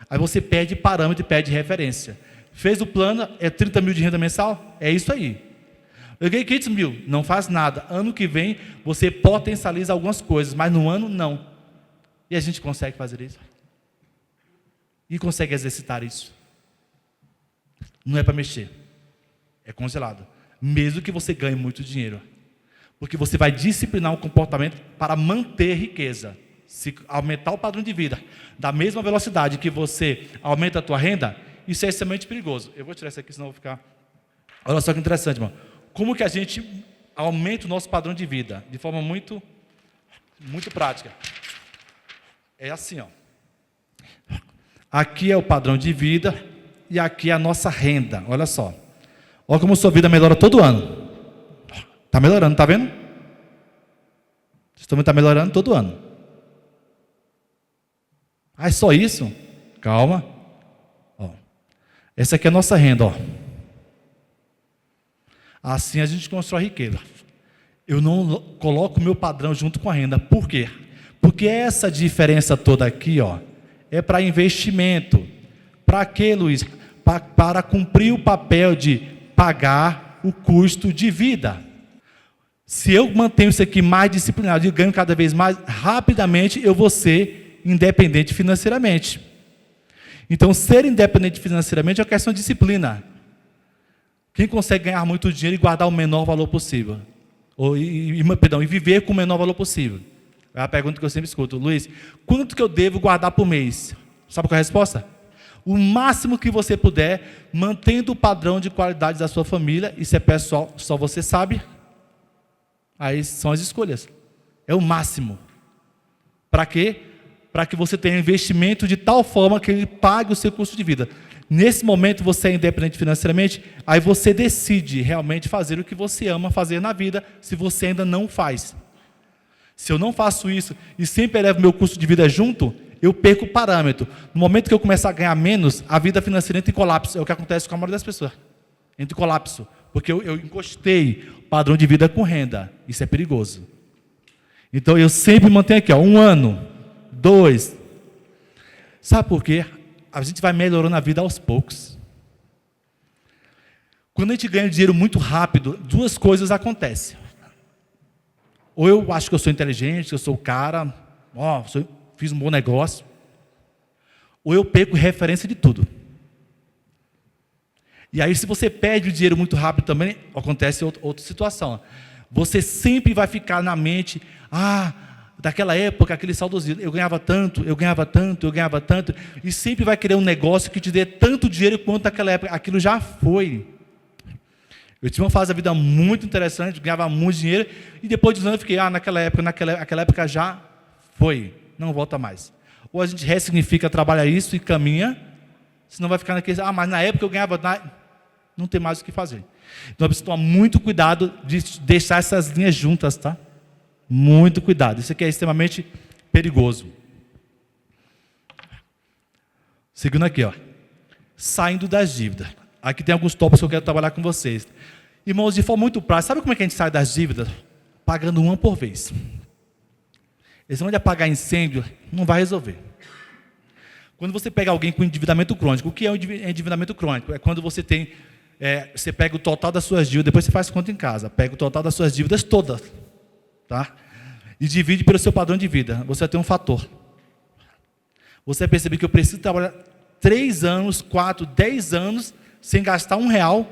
Aí você perde parâmetro e perde referência. Fez o plano, é 30 mil de renda mensal? É isso aí. Eu ganhei 500 mil, não faz nada. Ano que vem, você potencializa algumas coisas, mas no ano, não. E a gente consegue fazer isso? E consegue exercitar isso? Não é para mexer. É congelado. Mesmo que você ganhe muito dinheiro. Porque você vai disciplinar um comportamento para manter riqueza. Se aumentar o padrão de vida da mesma velocidade que você aumenta a tua renda, isso é extremamente perigoso. Eu vou tirar isso aqui, senão eu vou ficar... Olha só que interessante, irmão. Como que a gente aumenta o nosso padrão de vida? De forma muito prática. É assim, ó. Aqui é o padrão de vida e aqui é a nossa renda. Olha só. Olha como sua vida melhora todo ano. Está melhorando, está vendo? Vocês também está melhorando todo ano. Ah, é só isso? Calma. Ó. Essa aqui é a nossa renda, ó. Assim a gente constrói riqueza. Eu não coloco o meu padrão junto com a renda. Por quê? Porque essa diferença toda aqui, ó, é para investimento. Para quê, Luiz? Para cumprir o papel de pagar o custo de vida. Se eu mantenho isso aqui mais disciplinado e ganho cada vez mais, rapidamente eu vou ser independente financeiramente. Então, ser independente financeiramente é uma questão de disciplina. Quem consegue ganhar muito dinheiro e guardar o menor valor possível? E viver com o menor valor possível? É a pergunta que eu sempre escuto. Luiz, quanto que eu devo guardar por mês? Sabe qual é a resposta? O máximo que você puder, mantendo o padrão de qualidade da sua família. Isso é pessoal, só você sabe. Aí são as escolhas. É o máximo. Para quê? Para que você tenha investimento de tal forma que ele pague o seu custo de vida. Nesse momento você é independente financeiramente, aí você decide realmente fazer o que você ama fazer na vida, se você ainda não faz. Se eu não faço isso e sempre levo meu custo de vida junto, eu perco o parâmetro. No momento que eu começar a ganhar menos, a vida financeira entra em colapso. É o que acontece com a maioria das pessoas. Entra em colapso. Porque eu encostei o padrão de vida com renda. Isso é perigoso. Então eu sempre mantenho aqui, ó, 1 ano, 2. Sabe por quê? A gente vai melhorando a vida aos poucos. Quando a gente ganha dinheiro muito rápido, 2 coisas acontecem. Ou eu acho que eu sou inteligente, que eu sou o cara, fiz um bom negócio. Ou eu perco referência de tudo. E aí, se você perde o dinheiro muito rápido também, acontece outra situação. Você sempre vai ficar na mente, daquela época, aquele saudosismo, eu ganhava tanto, e sempre vai querer um negócio que te dê tanto dinheiro quanto naquela época. Aquilo já foi. Eu tive uma fase da vida muito interessante, ganhava muito dinheiro, e depois de 2 anos eu fiquei, naquela época já foi, não volta mais. Ou a gente ressignifica, trabalha isso e caminha, senão vai ficar naquele, mas na época eu ganhava, não tem mais o que fazer. Então eu preciso tomar muito cuidado de deixar essas linhas juntas, tá? Muito cuidado, isso aqui é extremamente perigoso. Seguindo aqui, ó. Saindo das dívidas. Aqui tem alguns tópicos que eu quero trabalhar com vocês. Irmãos, de forma muito prática, sabe como é que a gente sai das dívidas? Pagando uma por vez. Esse negócio de apagar incêndio não vai resolver. Quando você pega alguém com endividamento crônico, o que é um endividamento crônico? É quando você tem, você pega o total das suas dívidas, depois você faz conta em casa, pega o total das suas dívidas todas, tá? E divide pelo seu padrão de vida. Você vai ter um fator. Você vai perceber que eu preciso trabalhar 3 anos, 4, 10 anos, sem gastar R$1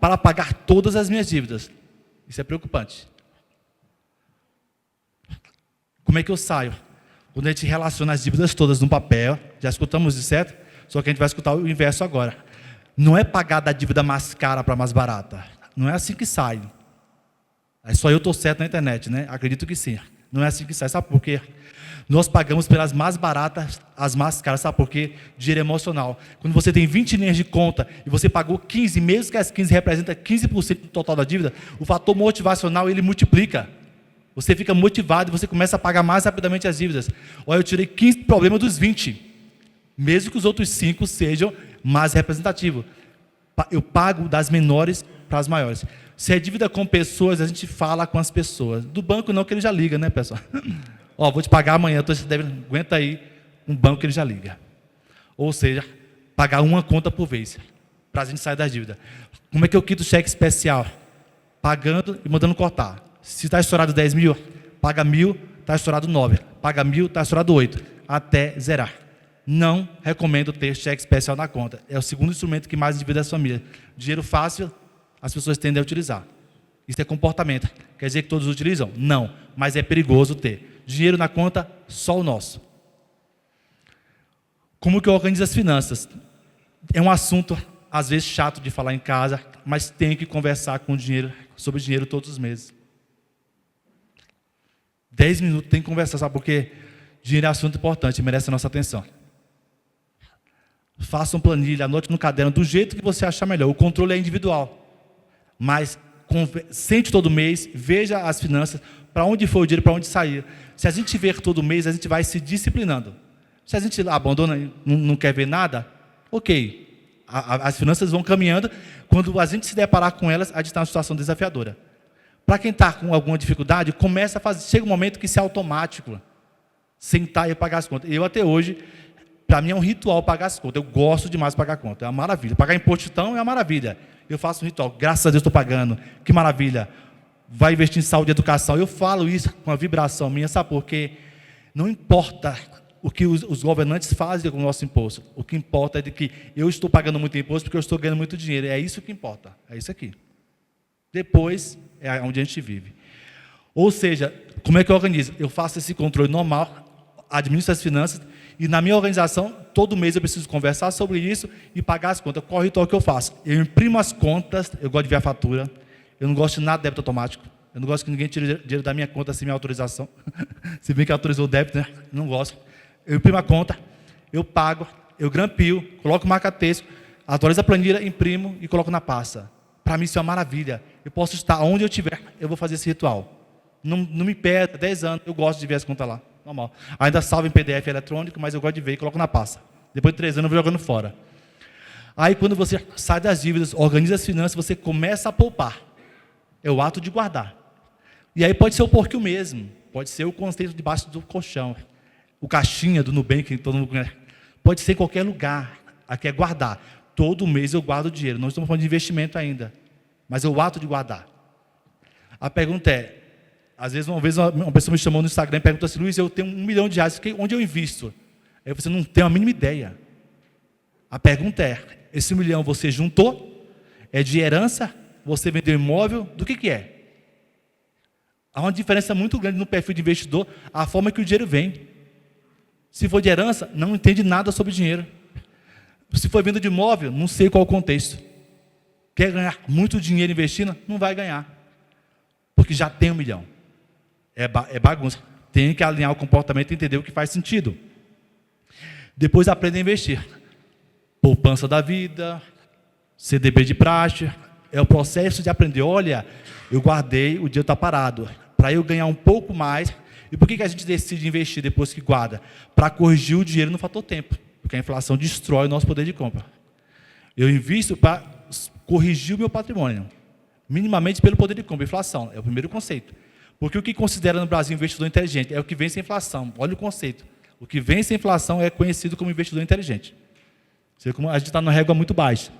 para pagar todas as minhas dívidas. Isso é preocupante. Como é que eu saio? Quando a gente relaciona as dívidas todas no papel, já escutamos isso, certo? Só que a gente vai escutar o inverso agora. Não é pagar da dívida mais cara para mais barata. Não é assim que sai. Aí só eu estou certo na internet, né? Acredito que sim. Não é assim que sai. Sabe por quê? Nós pagamos pelas mais baratas, as mais caras. Sabe por quê? Dinheiro emocional. Quando você tem 20 linhas de conta e você pagou 15, mesmo que as 15 representam 15% do total da dívida, o fator motivacional ele multiplica. Você fica motivado e você começa a pagar mais rapidamente as dívidas. Olha, eu tirei 15 problemas dos 20. Mesmo que os outros 5 sejam mais representativos. Eu pago das menores para as maiores. Se é dívida com pessoas, a gente fala com as pessoas. Do banco não, que ele já liga, né, pessoal? Vou te pagar amanhã, você deve, aguenta aí, um banco que ele já liga. Ou seja, pagar uma conta por vez, para a gente sair das dívidas. Como é que eu quito o cheque especial? Pagando e mandando cortar. Se está estourado 10 mil, paga 1.000, está estourado 9. Paga 1.000, está estourado 8. Até zerar. Não recomendo ter cheque especial na conta. É o segundo instrumento que mais endivida as famílias. Dinheiro fácil, as pessoas tendem a utilizar. Isso é comportamento. Quer dizer que todos utilizam? Não. Mas é perigoso ter. Dinheiro na conta, só o nosso. Como que eu organizo as finanças? É um assunto, às vezes, chato de falar em casa, mas tem que conversar sobre dinheiro todos os meses. 10 minutos tem que conversar, sabe? Porque dinheiro é assunto importante, merece a nossa atenção. Faça uma planilha, anote no caderno, do jeito que você achar melhor. O controle é individual. Mas sente todo mês, veja as finanças, para onde foi o dinheiro, para onde sair. Se a gente ver todo mês, a gente vai se disciplinando. Se a gente abandona e não quer ver nada, ok. As finanças vão caminhando, quando a gente se deparar com elas, a gente está numa situação desafiadora. Para quem está com alguma dificuldade, começa a fazer, chega um momento que isso é automático. Sentar e pagar as contas. Eu até hoje, para mim é um ritual pagar as contas. Eu gosto demais de pagar conta, é uma maravilha. Pagar imposto então é uma maravilha. Eu faço um ritual, graças a Deus estou pagando, que maravilha. Vai investir em saúde e educação. Eu falo isso com a vibração minha, sabe por quê? Não importa o que os governantes fazem com o nosso imposto. O que importa é de que eu estou pagando muito imposto porque eu estou ganhando muito dinheiro. É isso que importa, é isso aqui. Depois é onde a gente vive. Ou seja, como é que eu organizo? Eu faço esse controle normal, administro as finanças, e na minha organização, todo mês eu preciso conversar sobre isso e pagar as contas. Qual é o ritual que eu faço? Eu imprimo as contas, eu gosto de ver a fatura, eu não gosto de nada de débito automático, eu não gosto que ninguém tire dinheiro da minha conta sem minha autorização. Se bem que autorizou o débito, né? Não gosto. Eu imprimo a conta, eu pago, eu grampio, coloco marca-texto, atualizo a planilha, imprimo e coloco na pasta. Para mim isso é uma maravilha. Eu posso estar onde eu estiver, eu vou fazer esse ritual. Não me perca, 10 anos, eu gosto de ver as contas lá. Normal. Ainda salvo em PDF eletrônico, mas eu gosto de ver e coloco na pasta. Depois de 3 anos eu vou jogando fora. Aí quando você sai das dívidas, organiza as finanças, você começa a poupar. É o ato de guardar. E aí pode ser o porquinho mesmo. Pode ser o conceito debaixo do colchão. O caixinha do Nubank, que todo mundo conhece. Pode ser em qualquer lugar. Aqui é guardar. Todo mês eu guardo dinheiro. Não estamos falando de investimento ainda. Mas é o ato de guardar. A pergunta é, às vezes uma pessoa me chamou no Instagram e perguntou assim, Luiz, eu tenho R$1 milhão, onde eu invisto? Aí você não tem a mínima ideia. A pergunta é, esse 1 milhão você juntou? É de herança? Você vendeu imóvel? Do que é? Há uma diferença muito grande no perfil de investidor, a forma que o dinheiro vem. Se for de herança, não entende nada sobre dinheiro. Se for venda de imóvel, não sei qual o contexto. Quer ganhar muito dinheiro investindo? Não vai ganhar. Porque já tem 1 milhão. É bagunça. Tem que alinhar o comportamento e entender o que faz sentido. Depois aprende a investir. Poupança da vida, CDB de praxe. É o processo de aprender. Olha, eu guardei, o dinheiro está parado. Para eu ganhar um pouco mais. E por que a gente decide investir depois que guarda? Para corrigir o dinheiro no fator tempo. Porque a inflação destrói o nosso poder de compra. Eu invisto para corrigir o meu patrimônio. Minimamente pelo poder de compra. Inflação é o primeiro conceito. Porque o que considera no Brasil investidor inteligente é o que vence a inflação. Olha o conceito. O que vence a inflação é conhecido como investidor inteligente. A gente está numa régua muito baixa.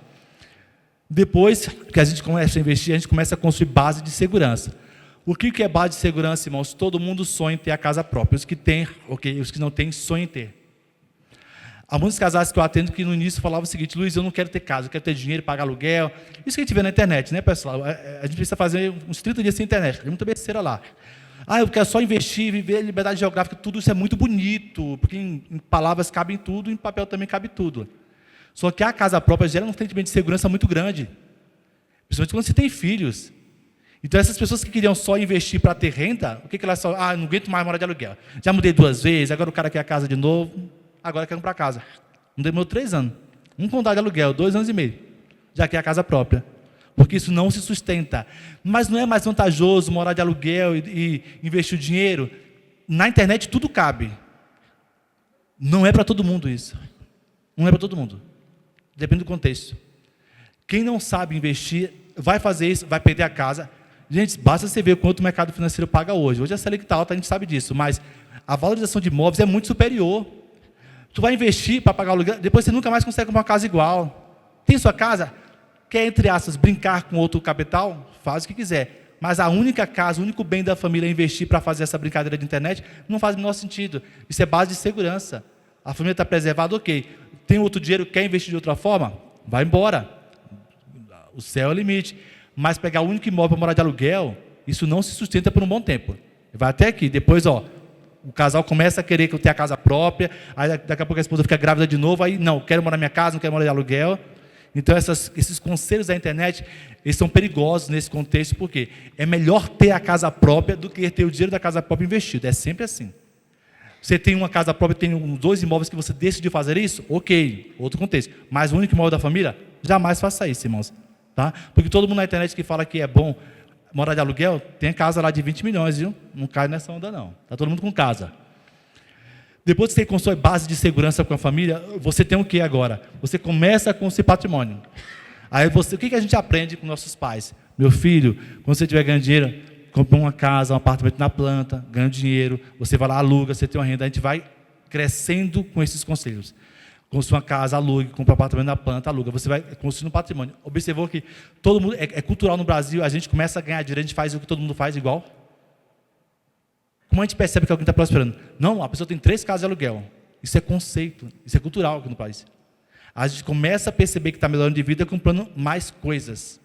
Depois que a gente começa a investir, a gente começa a construir base de segurança. O que é base de segurança, irmãos? Todo mundo sonha em ter a casa própria. Os que têm, ok. Os que não têm, sonham em ter. Há muitos casais que eu atendo que no início falavam o seguinte, Luiz, eu não quero ter casa, eu quero ter dinheiro, pagar aluguel. Isso que a gente vê na internet, né, pessoal? A gente precisa fazer uns 30 dias sem internet, tem muita besteira lá. Eu quero só investir, viver liberdade geográfica, tudo isso é muito bonito, porque em palavras cabem tudo, em papel também cabe tudo. Só que a casa própria gera um sentimento de segurança muito grande. Principalmente quando você tem filhos. Então, essas pessoas que queriam só investir para ter renda, o que elas só... não aguento mais morar de aluguel. Já mudei 2 vezes, agora o cara quer a casa de novo, agora quer comprar casa. Não demorou 3 anos. Um contrato de aluguel, 2 anos e meio. Já quer a casa própria. Porque isso não se sustenta. Mas não é mais vantajoso morar de aluguel e investir o dinheiro? Na internet tudo cabe. Não é para todo mundo isso. Não é para todo mundo. Depende do contexto. Quem não sabe investir, vai fazer isso, vai perder a casa. Gente, basta você ver quanto o mercado financeiro paga hoje. Hoje a Selic está alta, a gente sabe disso, mas a valorização de imóveis é muito superior. Tu vai investir para pagar o aluguel, depois você nunca mais consegue comprar uma casa igual. Tem sua casa? Quer, entre aspas, brincar com outro capital? Faz o que quiser. Mas a única casa, o único bem da família é investir para fazer essa brincadeira de internet, não faz o menor sentido. Isso é base de segurança. A família está preservada, ok. Tem outro dinheiro, quer investir de outra forma? Vai embora. O céu é o limite. Mas pegar o único imóvel para morar de aluguel, isso não se sustenta por um bom tempo. Vai até aqui, depois, o casal começa a querer que eu tenha a casa própria, aí daqui a pouco a esposa fica grávida de novo, aí não, quero morar na minha casa, não quero morar de aluguel. Então, esses conselhos da internet, eles são perigosos nesse contexto, porque é melhor ter a casa própria do que ter o dinheiro da casa própria investido. É sempre assim. Você tem uma casa própria, tem 2 imóveis que você decidiu fazer isso? Ok, outro contexto. Mas o único imóvel da família? Jamais faça isso, irmãos. Tá? Porque todo mundo na internet que fala que é bom morar de aluguel, tem casa lá de 20 milhões, viu? Não cai nessa onda, não. Está todo mundo com casa. Depois que você constrói base de segurança com a família, você tem o que agora? Você começa com esse patrimônio. Aí o que a gente aprende com nossos pais? Meu filho, quando você estiver ganhando dinheiro, compra uma casa, um apartamento na planta, ganha dinheiro, você vai lá, aluga, você tem uma renda, a gente vai crescendo com esses conselhos. Construa uma casa, alugue, compra um apartamento na planta, aluga, você vai construindo um patrimônio. Observou que todo mundo, é cultural no Brasil, a gente começa a ganhar dinheiro, a gente faz o que todo mundo faz igual? Como a gente percebe que alguém está prosperando? Não, a pessoa tem 3 casas de aluguel. Isso é conceito, isso é cultural aqui no país. A gente começa a perceber que está melhorando de vida comprando mais coisas.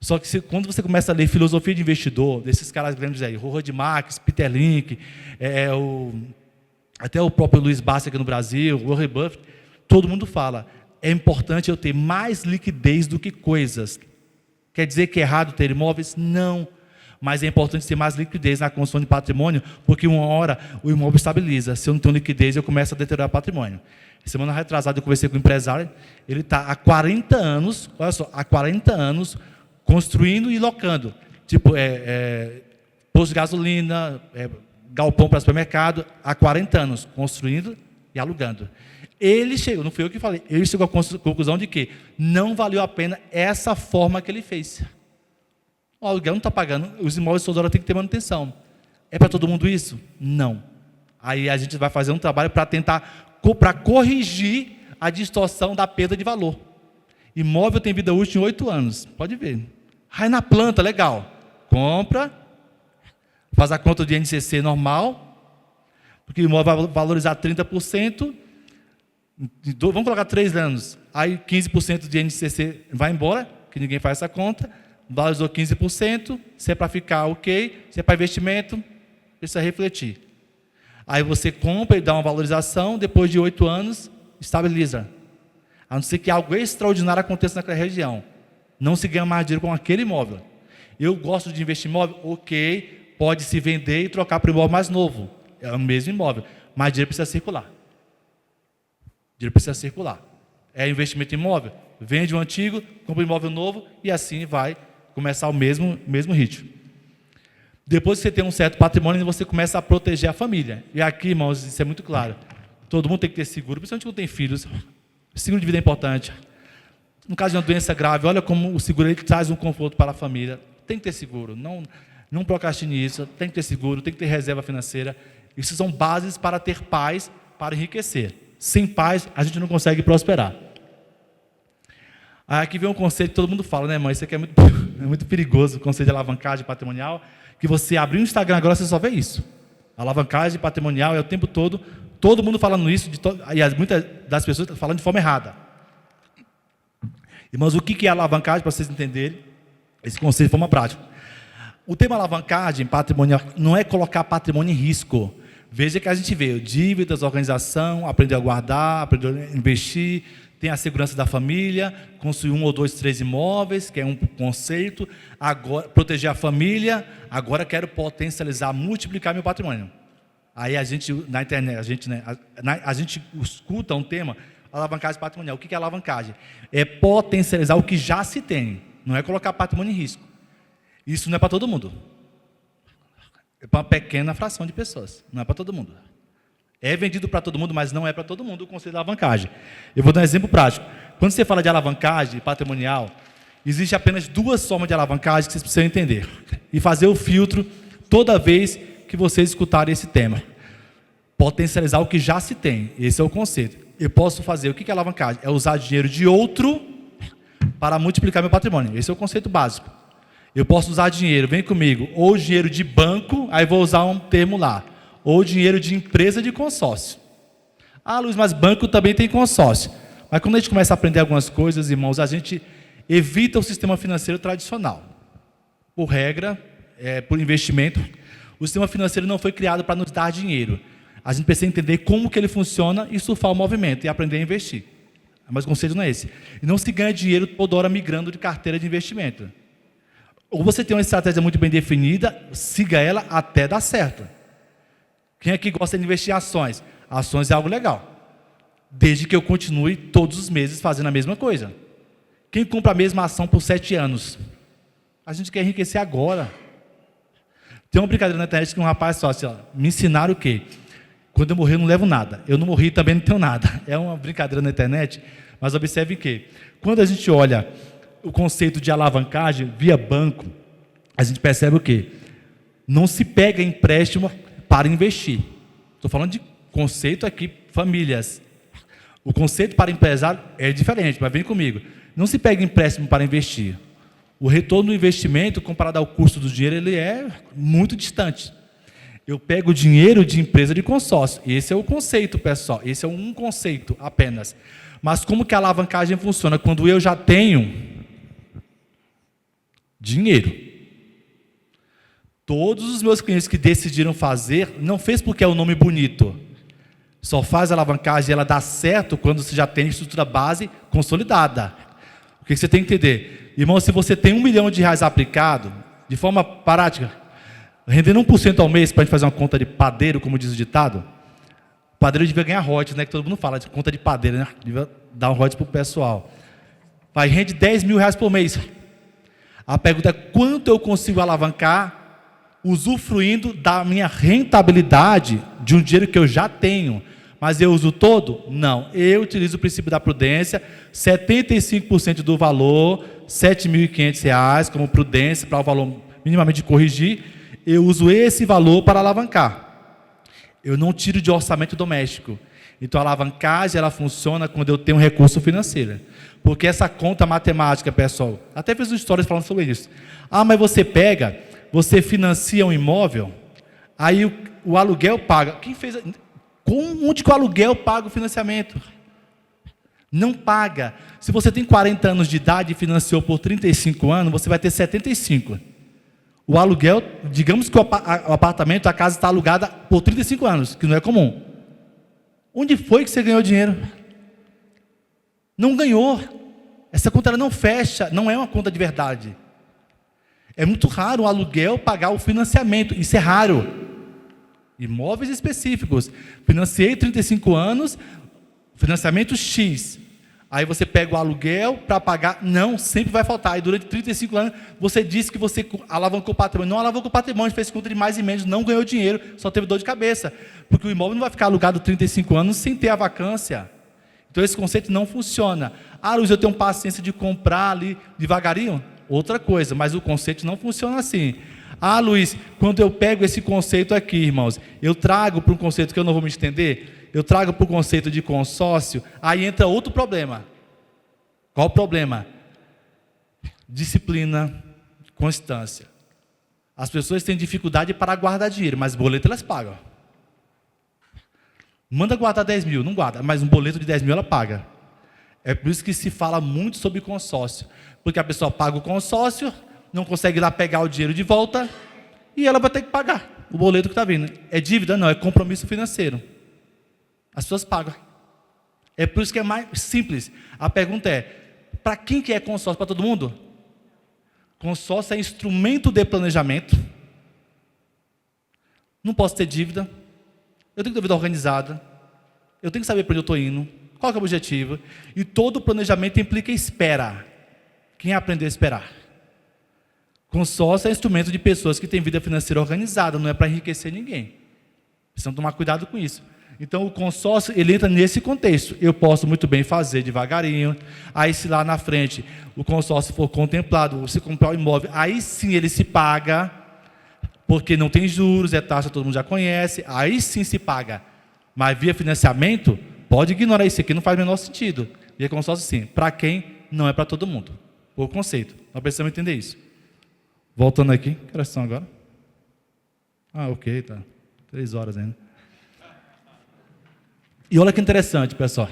Só que quando você começa a ler filosofia de investidor, desses caras grandes aí, Howard Marks, Peter Lynch, até o próprio Luiz Bassi aqui no Brasil, Warren Buffett, todo mundo fala, é importante eu ter mais liquidez do que coisas. Quer dizer que é errado ter imóveis? Não. Mas é importante ter mais liquidez na construção de patrimônio, porque uma hora o imóvel estabiliza. Se eu não tenho liquidez, eu começo a deteriorar o patrimônio. Semana retrasada eu conversei com um empresário, ele está há 40 anos, olha só, há 40 anos, construindo e locando. Tipo, posto de gasolina, galpão para supermercado, há 40 anos, construindo e alugando. Ele chegou, não fui eu que falei, ele chegou à conclusão de que não valeu a pena essa forma que ele fez. O aluguel não está pagando, os imóveis toda hora tem que ter manutenção. É para todo mundo isso? Não. Aí a gente vai fazer um trabalho para tentar, para corrigir a distorção da perda de valor. Imóvel tem vida útil em 8 anos, pode ver. Aí na planta, legal. Compra, faz a conta de INCC normal, porque o imóvel vai valorizar 30%, vamos colocar 3 anos, aí 15% de INCC vai embora, que ninguém faz essa conta, valorizou 15%, se é para ficar ok, se é para investimento, precisa refletir. Aí você compra e dá uma valorização, depois de 8 anos, estabiliza. A não ser que algo extraordinário aconteça naquela região. Não se ganha mais dinheiro com aquele imóvel. Eu gosto de investir em imóvel? Ok, pode se vender e trocar para um imóvel mais novo. É o mesmo imóvel, mas dinheiro precisa circular. Dinheiro precisa circular. É investimento em imóvel? Vende um antigo, compra um imóvel novo e assim vai começar o mesmo ritmo. Depois que você tem um certo patrimônio, você começa a proteger a família. E aqui, irmãos, isso é muito claro. Todo mundo tem que ter seguro, principalmente quando tem filhos. O seguro de vida é importante. No caso de uma doença grave, olha como o seguro ele traz um conforto para a família. Tem que ter seguro, não procrastine isso, tem que ter seguro, tem que ter reserva financeira. Isso são bases para ter paz, para enriquecer. Sem paz, a gente não consegue prosperar. Aqui vem um conceito que todo mundo fala, né, mãe? Isso aqui é muito perigoso, o conceito de alavancagem patrimonial, que você abrir o Instagram agora, você só vê isso. Alavancagem patrimonial é o tempo todo mundo falando isso, e muitas das pessoas estão falando de forma errada. Irmãos, o que é alavancagem, para vocês entenderem esse conceito de forma prática? O tema alavancagem patrimonial não é colocar patrimônio em risco. Veja que a gente vê dívidas, organização, aprender a guardar, aprender a investir, tem a segurança da família, construir 1 ou 2, 3 imóveis, que é um conceito, agora, proteger a família, agora quero potencializar, multiplicar meu patrimônio. Aí a gente, na internet, a gente escuta um tema, alavancagem patrimonial. O que é alavancagem? É potencializar o que já se tem, não é colocar patrimônio em risco. Isso não é para todo mundo. É para uma pequena fração de pessoas, não é para todo mundo. É vendido para todo mundo, mas não é para todo mundo o conceito de alavancagem. Eu vou dar um exemplo prático. Quando você fala de alavancagem patrimonial, existe apenas 2 formas de alavancagem que vocês precisam entender. E fazer o filtro toda vez que vocês escutarem esse tema. Potencializar o que já se tem. Esse é o conceito. Eu posso fazer, o que é alavancagem? É usar dinheiro de outro para multiplicar meu patrimônio. Esse é o conceito básico. Eu posso usar dinheiro, vem comigo, ou dinheiro de banco, aí vou usar um termo lá, ou dinheiro de empresa de consórcio. Ah, Luiz, mas banco também tem consórcio. Mas quando a gente começa a aprender algumas coisas, irmãos, a gente evita o sistema financeiro tradicional. Por regra, por investimento, o sistema financeiro não foi criado para nos dar dinheiro. A gente precisa entender como que ele funciona e surfar o movimento e aprender a investir. Mas o conceito não é esse. E não se ganha dinheiro toda hora migrando de carteira de investimento. Ou você tem uma estratégia muito bem definida, siga ela até dar certo. Quem aqui gosta de investir em ações? Ações é algo legal. Desde que eu continue todos os meses fazendo a mesma coisa. Quem compra a mesma ação por 7 anos? A gente quer enriquecer agora. Tem uma brincadeira na internet que um rapaz só assim, me ensinaram o quê? Quando eu morrer, eu não levo nada. Eu não morri, também não tenho nada. É uma brincadeira na internet, mas observe que, quando a gente olha o conceito de alavancagem via banco, a gente percebe o quê? Não se pega empréstimo para investir. Estou falando de conceito aqui, famílias. O conceito para empresário é diferente, mas vem comigo. Não se pega empréstimo para investir. O retorno do investimento, comparado ao custo do dinheiro, ele é muito distante. Eu pego dinheiro de empresa de consórcio. Esse é o conceito, pessoal. Esse é um conceito apenas. Mas como que a alavancagem funciona? Quando eu já tenho dinheiro. Todos os meus clientes que decidiram fazer, não fez porque é um nome bonito. Só faz a alavancagem e ela dá certo quando você já tem estrutura base consolidada. O que você tem que entender? Irmão, se você tem R$1 milhão aplicado, de forma prática, rendendo 1% ao mês, para a gente fazer uma conta de padeiro, como diz o ditado, o padeiro devia ganhar royalties, né? Que todo mundo fala de conta de padeiro, né? Devia dar um royalties para o pessoal. Vai, rende R$10 mil por mês. A pergunta é quanto eu consigo alavancar usufruindo da minha rentabilidade de um dinheiro que eu já tenho. Mas eu uso todo? Não. Eu utilizo o princípio da prudência, 75% do valor, R$ 7.500 como prudência, para o valor minimamente corrigir. Eu uso esse valor para alavancar. Eu não tiro de orçamento doméstico. Então, a alavancagem, ela funciona quando eu tenho um recurso financeiro. Porque essa conta matemática, pessoal, até fiz histórias falando sobre isso. Mas você financia um imóvel, aí o aluguel paga. Quem fez? Onde que o aluguel paga o financiamento? Não paga. Se você tem 40 anos de idade e financiou por 35 anos, você vai ter 75. O aluguel, digamos que o apartamento, a casa está alugada por 35 anos, que não é comum. Onde foi que você ganhou dinheiro? Não ganhou. Essa conta ela não fecha, não é uma conta de verdade. É muito raro o aluguel pagar o financiamento, isso é raro. Imóveis específicos. Financiei 35 anos, financiamento X. Aí você pega o aluguel para pagar, não, sempre vai faltar. E durante 35 anos, você disse que você alavancou o patrimônio. Não alavancou o patrimônio, fez conta de mais e menos, não ganhou dinheiro, só teve dor de cabeça. Porque o imóvel não vai ficar alugado 35 anos sem ter a vacância. Então esse conceito não funciona. Luiz, eu tenho paciência de comprar ali devagarinho? Outra coisa, mas o conceito não funciona assim. Luiz, quando eu pego esse conceito aqui, irmãos, eu trago para um conceito que eu não vou me estender, eu trago para o conceito de consórcio, aí entra outro problema. Qual o problema? Disciplina, constância. As pessoas têm dificuldade para guardar dinheiro, mas boleto elas pagam. Manda guardar 10 mil, não guarda, mas um boleto de 10 mil ela paga. É por isso que se fala muito sobre consórcio. Porque a pessoa paga o consórcio, não consegue ir lá pegar o dinheiro de volta, e ela vai ter que pagar o boleto que está vindo. É dívida? Não, é compromisso financeiro. As pessoas pagam. É por isso que é mais simples. A pergunta é, para quem que é consórcio? Para todo mundo? Consórcio é instrumento de planejamento. Não posso ter dívida. Eu tenho que ter vida organizada. Eu tenho que saber para onde eu estou indo. Qual que é o objetivo? E todo planejamento implica espera. Quem aprender a esperar? Consórcio é instrumento de pessoas que têm vida financeira organizada, não é para enriquecer ninguém. Precisamos tomar cuidado com isso. Então, o consórcio, ele entra nesse contexto. Eu posso muito bem fazer devagarinho. Aí, se lá na frente o consórcio for contemplado, você comprar o imóvel, aí sim ele se paga, porque não tem juros, é taxa, todo mundo já conhece, aí sim se paga. Mas via financiamento, pode ignorar isso aqui, não faz o menor sentido. Via consórcio, sim. Para quem? Não é para todo mundo. Por conceito. Nós precisamos entender isso. Voltando aqui, que horas são agora? Ok, tá. 3 horas ainda. E olha que interessante, pessoal.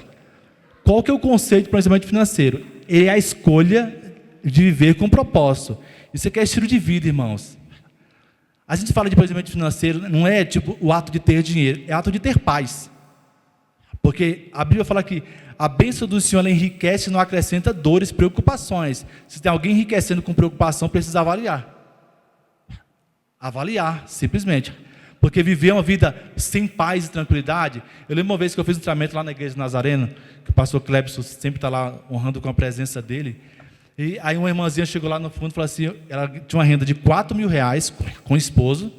Qual que é o conceito de planejamento financeiro? É a escolha de viver com propósito. Isso aqui é estilo de vida, irmãos. A gente fala de planejamento financeiro, não é tipo o ato de ter dinheiro, é o ato de ter paz. Porque a Bíblia fala que a bênção do Senhor enriquece e não acrescenta dores, preocupações. Se tem alguém enriquecendo com preocupação, precisa avaliar. Avaliar, simplesmente. Porque viver uma vida sem paz e tranquilidade. Eu lembro uma vez que eu fiz um treinamento lá na igreja de Nazareno, que o pastor Clebson sempre está lá honrando com a presença dele. E aí uma irmãzinha chegou lá no fundo e falou assim, ela tinha uma renda de R$4.000 com o esposo,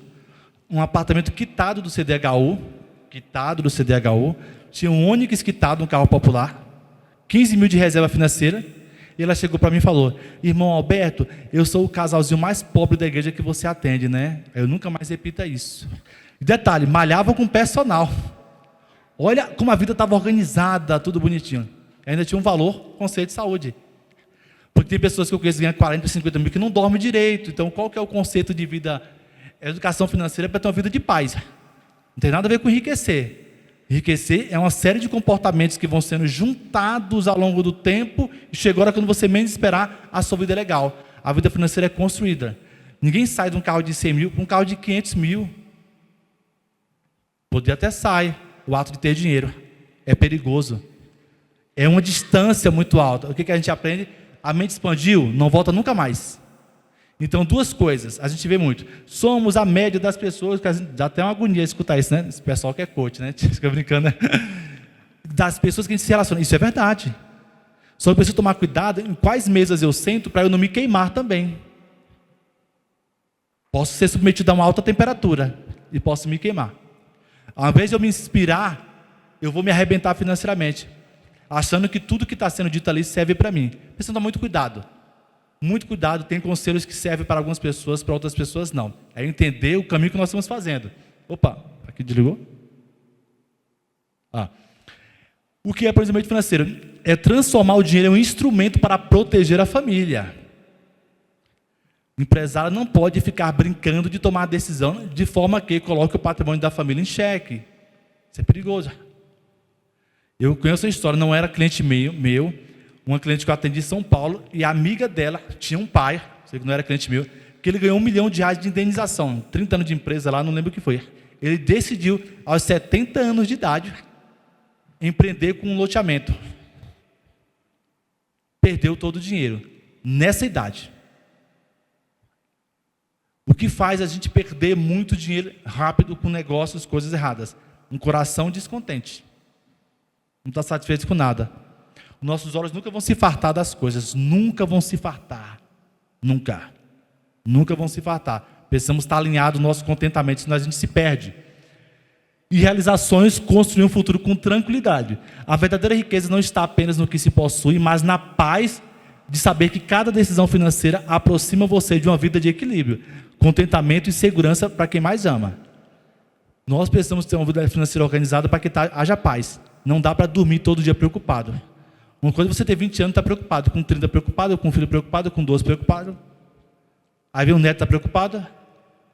um apartamento quitado do CDHU, quitado do CDHU, tinha um Onix quitado, um carro popular, 15 mil de reserva financeira, e ela chegou para mim e falou: irmão Alberto, eu sou o casalzinho mais pobre da igreja que você atende, né? Eu nunca mais repita isso. E detalhe, malhava com personal. Olha como a vida estava organizada, tudo bonitinho. Ainda tinha um valor, conceito de saúde. Porque tem pessoas que eu conheço que ganham 40, 50 mil que não dormem direito. Então, qual que é o conceito de vida? Educação financeira é para ter uma vida de paz. Não tem nada a ver com enriquecer. Enriquecer é uma série de comportamentos que vão sendo juntados ao longo do tempo e chegou a hora quando você menos esperar, a sua vida é legal. A vida financeira é construída. Ninguém sai de um carro de 100 mil para um carro de 500 mil. Poder até sai. O ato de ter dinheiro é perigoso. É uma distância muito alta. O que a gente aprende? A mente expandiu, não volta nunca mais. Então, duas coisas, a gente vê muito. Somos a média das pessoas, que já tem uma agonia escutar isso, né? Esse pessoal que é coach, né? Fica brincando, né? Das pessoas que a gente se relaciona. Isso é verdade. Só que eu preciso tomar cuidado em quais mesas eu sento para eu não me queimar também. Posso ser submetido a uma alta temperatura e posso me queimar. Ao invés de eu me inspirar, eu vou me arrebentar financeiramente, achando que tudo que está sendo dito ali serve para mim. Precisa tomar muito cuidado. Muito cuidado, tem conselhos que servem para algumas pessoas, para outras pessoas não. É entender o caminho que nós estamos fazendo. Opa, aqui desligou? O que é planejamento financeiro? É transformar o dinheiro em um instrumento para proteger a família. O empresário não pode ficar brincando de tomar a decisão de forma que coloque o patrimônio da família em xeque. Isso é perigoso. Eu conheço a história, não era cliente meu, uma cliente que eu atendi em São Paulo, e a amiga dela tinha um pai, sei que não era cliente meu, que ele ganhou R$1 milhão de indenização, 30 anos de empresa lá, não lembro o que foi. Ele decidiu, aos 70 anos de idade, empreender com um loteamento. Perdeu todo o dinheiro, nessa idade. O que faz a gente perder muito dinheiro rápido com negócios, coisas erradas? Um coração descontente. Não está satisfeito com nada. Nossos olhos nunca vão se fartar das coisas. Nunca vão se fartar. Nunca. Nunca vão se fartar. Precisamos estar alinhados no nosso contentamento, senão a gente se perde. E realizações construir um futuro com tranquilidade. A verdadeira riqueza não está apenas no que se possui, mas na paz de saber que cada decisão financeira aproxima você de uma vida de equilíbrio, contentamento e segurança para quem mais ama. Nós precisamos ter uma vida financeira organizada para que haja paz. Não dá para dormir todo dia preocupado. Uma coisa é você ter 20 anos e estar preocupado, com 30 preocupado, com um filho preocupado, com 12 preocupado. Aí vem um neto está preocupado,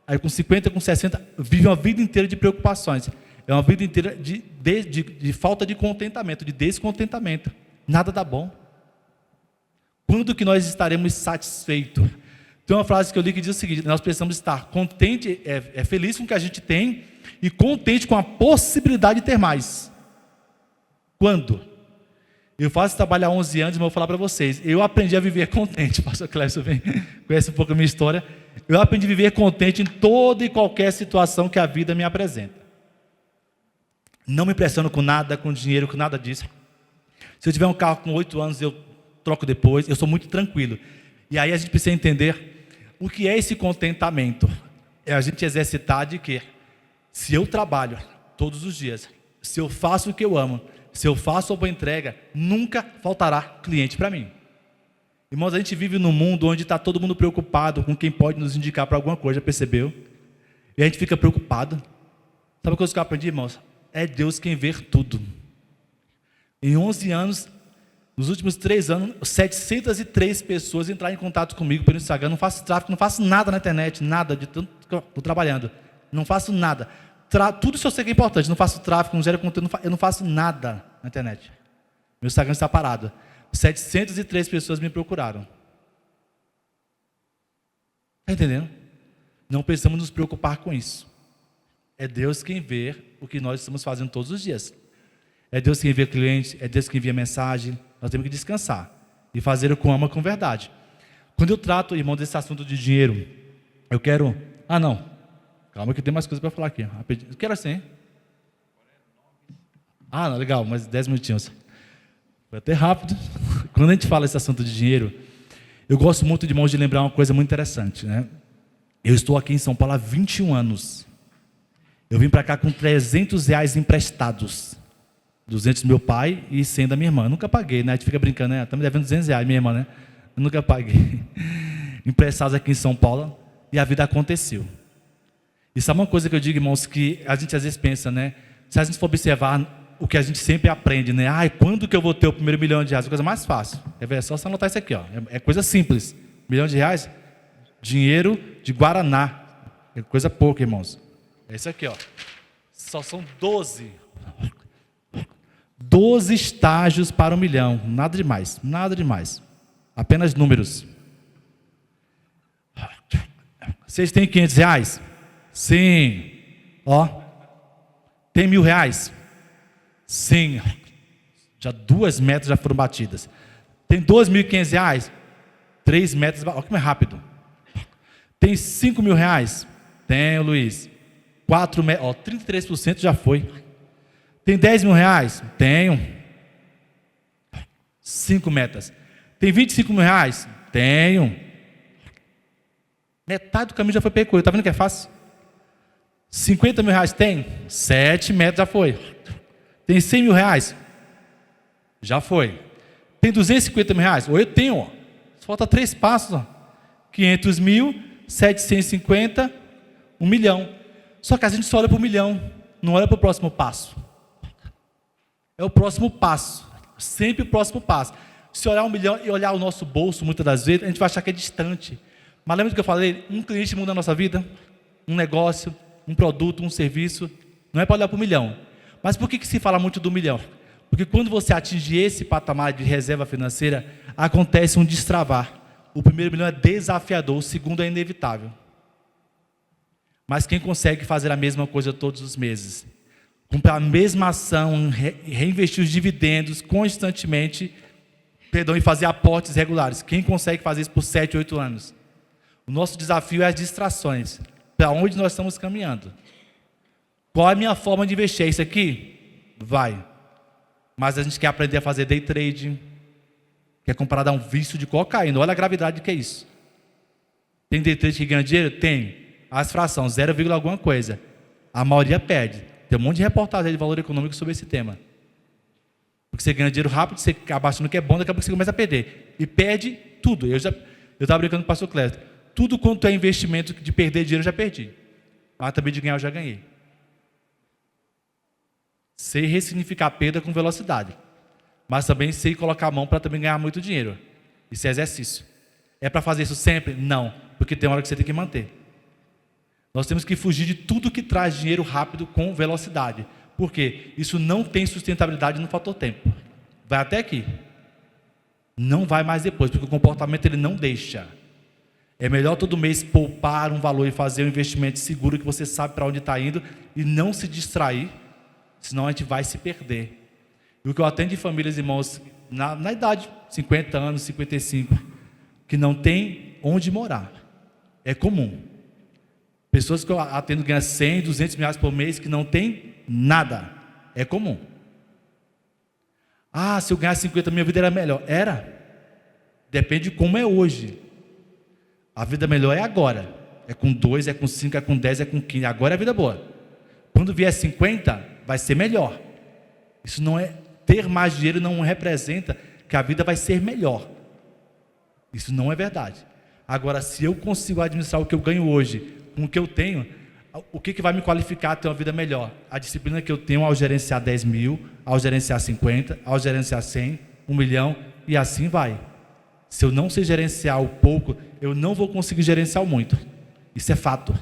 aí com 50, com 60, vive uma vida inteira de preocupações. É uma vida inteira de falta de contentamento, de descontentamento. Nada dá bom. Quando que nós estaremos satisfeitos? Tem uma frase que eu li que diz o seguinte: nós precisamos estar contente, feliz com o que a gente tem e contente com a possibilidade de ter mais. Quando? Eu faço trabalho há 11 anos, mas vou falar para vocês. Eu aprendi a viver contente. O pastor Clécio conhece um pouco a minha história. Eu aprendi a viver contente em toda e qualquer situação que a vida me apresenta. Não me impressiono com nada, com dinheiro, com nada disso. Se eu tiver um carro com 8 anos, eu troco depois. Eu sou muito tranquilo. E aí a gente precisa entender o que é esse contentamento. É a gente exercitar de que, se eu trabalho todos os dias, se eu faço o que eu amo, se eu faço a boa entrega, nunca faltará cliente para mim. Irmãos, a gente vive num mundo onde está todo mundo preocupado com quem pode nos indicar para alguma coisa, já percebeu? E a gente fica preocupado. Sabe uma coisa que eu aprendi, irmãos? É Deus quem vê tudo. Em 11 anos, nos últimos 3 anos, 703 pessoas entraram em contato comigo pelo Instagram. Não faço tráfego, não faço nada na internet, nada, de tanto que eu estou trabalhando. Não faço nada. Tudo isso eu sei que é importante. Não faço tráfego, não gero conteúdo, eu não faço nada na internet. Meu Instagram está parado. 703 pessoas me procuraram. Está entendendo? Não precisamos nos preocupar com isso. É Deus quem vê o que nós estamos fazendo todos os dias. É Deus quem envia cliente, é Deus quem envia mensagem. Nós temos que descansar e fazer o que ama com verdade. Quando eu trato, irmão, desse assunto de dinheiro, eu quero... Calma que tem mais coisa para falar aqui. Eu quero assim. Não, legal, mais 10 minutinhos. Foi até rápido. Quando a gente fala esse assunto de dinheiro, eu gosto muito, irmãos, de lembrar uma coisa muito interessante, né? Eu estou aqui em São Paulo há 21 anos. Eu vim para cá com R$300 emprestados. 200 do meu pai e 100 da minha irmã. Eu nunca paguei, né? A gente fica brincando, né? Tá me devendo R$200, minha irmã, né? Eu nunca paguei. Emprestados aqui em São Paulo. E a vida aconteceu. E sabe uma coisa que eu digo, irmãos, que a gente às vezes pensa, né? Se a gente for observar o que a gente sempre aprende, né? Ai, quando que eu vou ter o primeiro R$1 milhão? A coisa mais fácil. É só você anotar isso aqui, ó. É coisa simples. R$1 milhão, dinheiro de Guaraná. É coisa pouca, irmãos. É isso aqui, ó. Só são 12 estágios para R$1 milhão. Nada demais, nada demais. Apenas números. Vocês têm R$500? Sim. Ó. Tem R$1.000? Sim. Já 2 metas já foram batidas. Tem R$2.500? 3 metas. Olha como é rápido. Tem R$5.000? Tenho, Luiz. 4 metas. Ó, 33% já foi. Tem R$10.000? Tenho. 5 metas. Tem R$25.000? Tenho. Metade do caminho já foi percorrido. Está vendo que é fácil? R$50.000 tem? 7 metas já foi. Tem R$100.000? Já foi. Tem R$250.000? Ou eu tenho, ó. Falta 3 passos, ó. 500 mil, 750, 1 milhão. Só que a gente só olha para o 1 milhão, não olha para o próximo passo. É o próximo passo. Sempre o próximo passo. Se olhar 1 milhão e olhar o nosso bolso, muitas das vezes, a gente vai achar que é distante. Mas lembra do que eu falei? Um cliente muda a nossa vida, um negócio, um produto, um serviço. Não é para olhar para o 1 milhão. Mas por que se fala muito do 1 milhão? Porque quando você atinge esse patamar de reserva financeira, acontece um destravar. O primeiro 1 milhão é desafiador, o segundo é inevitável. Mas quem consegue fazer a mesma coisa todos os meses? Comprar a mesma ação, reinvestir os dividendos constantemente, e fazer aportes regulares. Quem consegue fazer isso por 7, 8 anos? O nosso desafio é as distrações. Para onde nós estamos caminhando? Qual é a minha forma de investir? É isso aqui? Vai. Mas a gente quer aprender a fazer day trading, quer comparar a um vício de cocaína. Olha a gravidade que é isso. Tem day trade que ganha dinheiro? Tem. As frações, 0, alguma coisa. A maioria perde. Tem um monte de reportagem de valor econômico sobre esse tema. Porque você ganha dinheiro rápido, você acaba achando que é bom, daqui a pouco você começa a perder. E perde tudo. Eu estava brincando com o pastor Cléber. Tudo quanto é investimento de perder dinheiro, eu já perdi. Mas também de ganhar, eu já ganhei. Sei ressignificar a perda com velocidade. Mas também sei colocar a mão para também ganhar muito dinheiro. Isso é exercício. É para fazer isso sempre? Não. Porque tem hora que você tem que manter. Nós temos que fugir de tudo que traz dinheiro rápido com velocidade. Por quê? Isso não tem sustentabilidade no fator tempo. Vai até aqui. Não vai mais depois, porque o comportamento ele não deixa. É melhor todo mês poupar um valor e fazer um investimento seguro que você sabe para onde está indo e não se distrair, senão a gente vai se perder. E o que eu atendo de famílias, irmãos, na idade, 50 anos, 55, que não tem onde morar. É comum. Pessoas que eu atendo ganham 100, 200 mil reais por mês que não tem nada. É comum. Ah, se eu ganhasse 50 mil, a vida era melhor. Era. Depende de como é hoje. A vida melhor é agora. É com 2, é com 5, é com 10, é com 15. Agora é a vida boa. Quando vier 50, vai ser melhor. Isso não é... Ter mais dinheiro não representa que a vida vai ser melhor. Isso não é verdade. Agora, se eu consigo administrar o que eu ganho hoje com o que eu tenho, o que vai me qualificar a ter uma vida melhor? A disciplina que eu tenho ao gerenciar 10 mil, ao gerenciar 50, ao gerenciar 100, 1 milhão, e assim vai. Se eu não sei gerenciar o pouco, eu não vou conseguir gerenciar o muito. Isso é fato.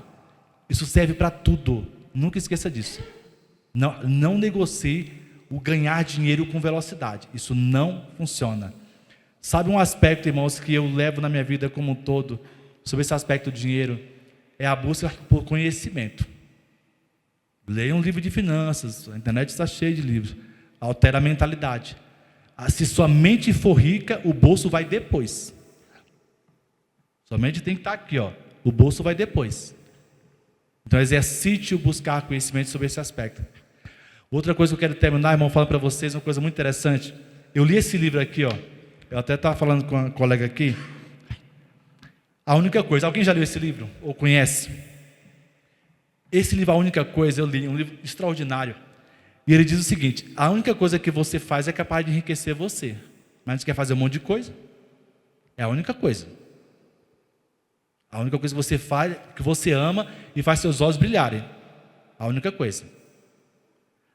Isso serve para tudo. Nunca esqueça disso. Não negocie o ganhar dinheiro com velocidade. Isso não funciona. Sabe um aspecto, irmãos, que eu levo na minha vida como um todo, sobre esse aspecto do dinheiro, é a busca por conhecimento. Leia um livro de finanças, a internet está cheia de livros. Altera a mentalidade. Se sua mente for rica, o bolso vai depois. Sua mente tem que estar aqui, ó. O bolso vai depois. Então exercite o buscar conhecimento sobre esse aspecto. Outra coisa que eu quero terminar, irmão, falando para vocês, uma coisa muito interessante. Eu li esse livro aqui, ó. Eu até estava falando com uma colega aqui. A única coisa, alguém já leu esse livro? Ou conhece? Esse livro, A Única Coisa, eu li, um livro extraordinário. E ele diz o seguinte: a única coisa que você faz é capaz de enriquecer você. Mas a gente quer fazer um monte de coisa. É a única coisa. A única coisa que você faz, que você ama e faz seus olhos brilharem. A única coisa.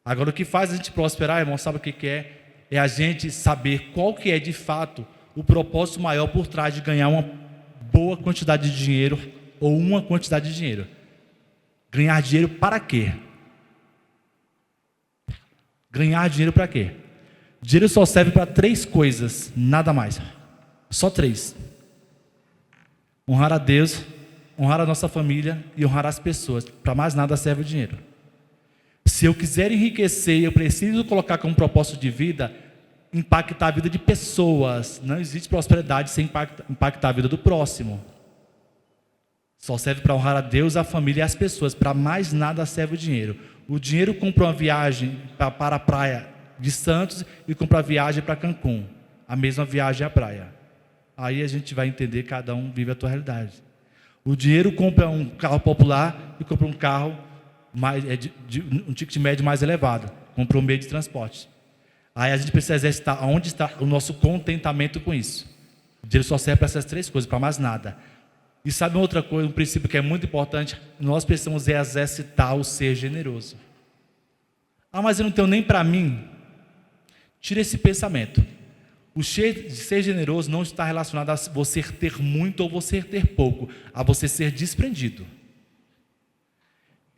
Agora, o que faz a gente prosperar, irmão, sabe o que é? É a gente saber qual que é, de fato, o propósito maior por trás de ganhar uma boa quantidade de dinheiro ou uma quantidade de dinheiro. Ganhar dinheiro para quê? Ganhar dinheiro para quê? Dinheiro só serve para 3 coisas, nada mais. Só 3. Honrar a Deus, honrar a nossa família e honrar as pessoas. Para mais nada serve o dinheiro. Se eu quiser enriquecer, eu preciso colocar como propósito de vida impactar a vida de pessoas. Não existe prosperidade sem impactar a vida do próximo. Só serve para honrar a Deus, a família e as pessoas. Para mais nada serve o dinheiro. O dinheiro compra uma viagem para a praia de Santos e compra a viagem para Cancún. A mesma viagem à praia. Aí a gente vai entender, cada um vive a tua realidade. O dinheiro compra um carro popular e compra um carro um ticket médio mais elevado. Compra um meio de transporte. Aí a gente precisa exercitar onde está o nosso contentamento com isso. O dinheiro só serve para essas 3 coisas, para mais nada. E sabe outra coisa, um princípio que é muito importante? Nós precisamos exercitar o ser generoso. Ah, mas eu não tenho nem para mim. Tira esse pensamento. O ser generoso não está relacionado a você ter muito ou você ter pouco, a você ser desprendido.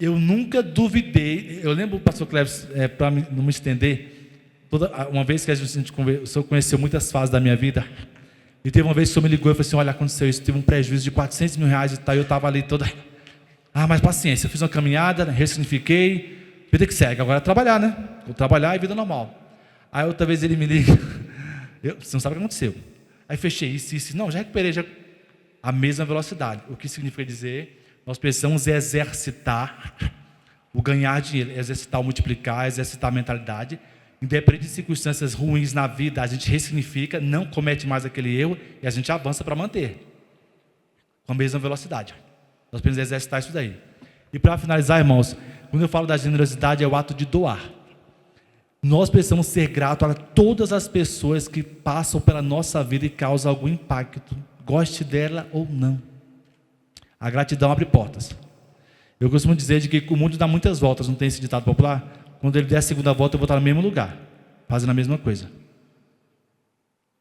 Eu nunca duvidei, eu lembro, pastor Cleves, para não me estender, uma vez que a gente conheceu muitas fases da minha vida, e teve uma vez que o senhor me ligou e falou assim: olha, aconteceu isso, teve um prejuízo de 400 mil reais e tal, e eu estava ali toda, mas paciência, eu fiz uma caminhada, ressignifiquei, vida que segue, agora é trabalhar, né? Vou trabalhar e vida normal. Aí outra vez ele me liga, você não sabe o que aconteceu. Aí fechei isso, não, já recuperei a mesma velocidade. O que significa dizer, nós precisamos exercitar o ganhar dinheiro, exercitar o multiplicar, exercitar a mentalidade. Independente de circunstâncias ruins na vida, a gente ressignifica, não comete mais aquele erro e a gente avança para manter com a mesma velocidade. Nós precisamos exercitar isso daí. E para finalizar, irmãos, quando eu falo da generosidade, é o ato de doar. Nós precisamos ser gratos a todas as pessoas que passam pela nossa vida e causam algum impacto, goste dela ou não. A gratidão abre portas. Eu costumo dizer de que o mundo dá muitas voltas, não tem esse ditado popular? Quando ele der a segunda volta, eu vou estar no mesmo lugar, fazendo a mesma coisa.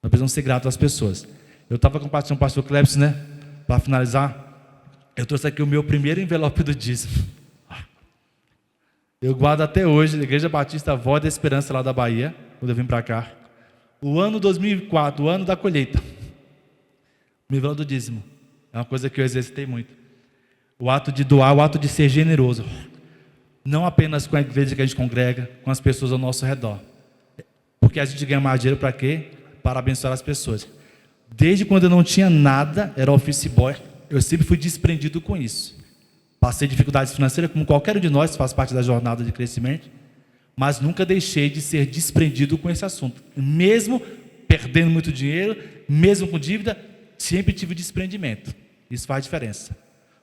Nós precisamos ser gratos às pessoas. Eu estava compartilhando com o pastor Cleves, né? Para finalizar, eu trouxe aqui o meu primeiro envelope do dízimo. Eu guardo até hoje, na Igreja Batista Voz da Esperança, lá da Bahia, quando eu vim para cá. O ano 2004, o ano da colheita. O envelope do dízimo. É uma coisa que eu exercitei muito. O ato de doar, o ato de ser generoso. Não apenas com a igreja que a gente congrega, com as pessoas ao nosso redor. Porque a gente ganha mais dinheiro para quê? Para abençoar as pessoas. Desde quando eu não tinha nada, era office boy, eu sempre fui desprendido com isso. Passei dificuldades financeiras, como qualquer um de nós, faz parte da jornada de crescimento, mas nunca deixei de ser desprendido com esse assunto. Mesmo perdendo muito dinheiro, mesmo com dívida, sempre tive desprendimento. Isso faz diferença.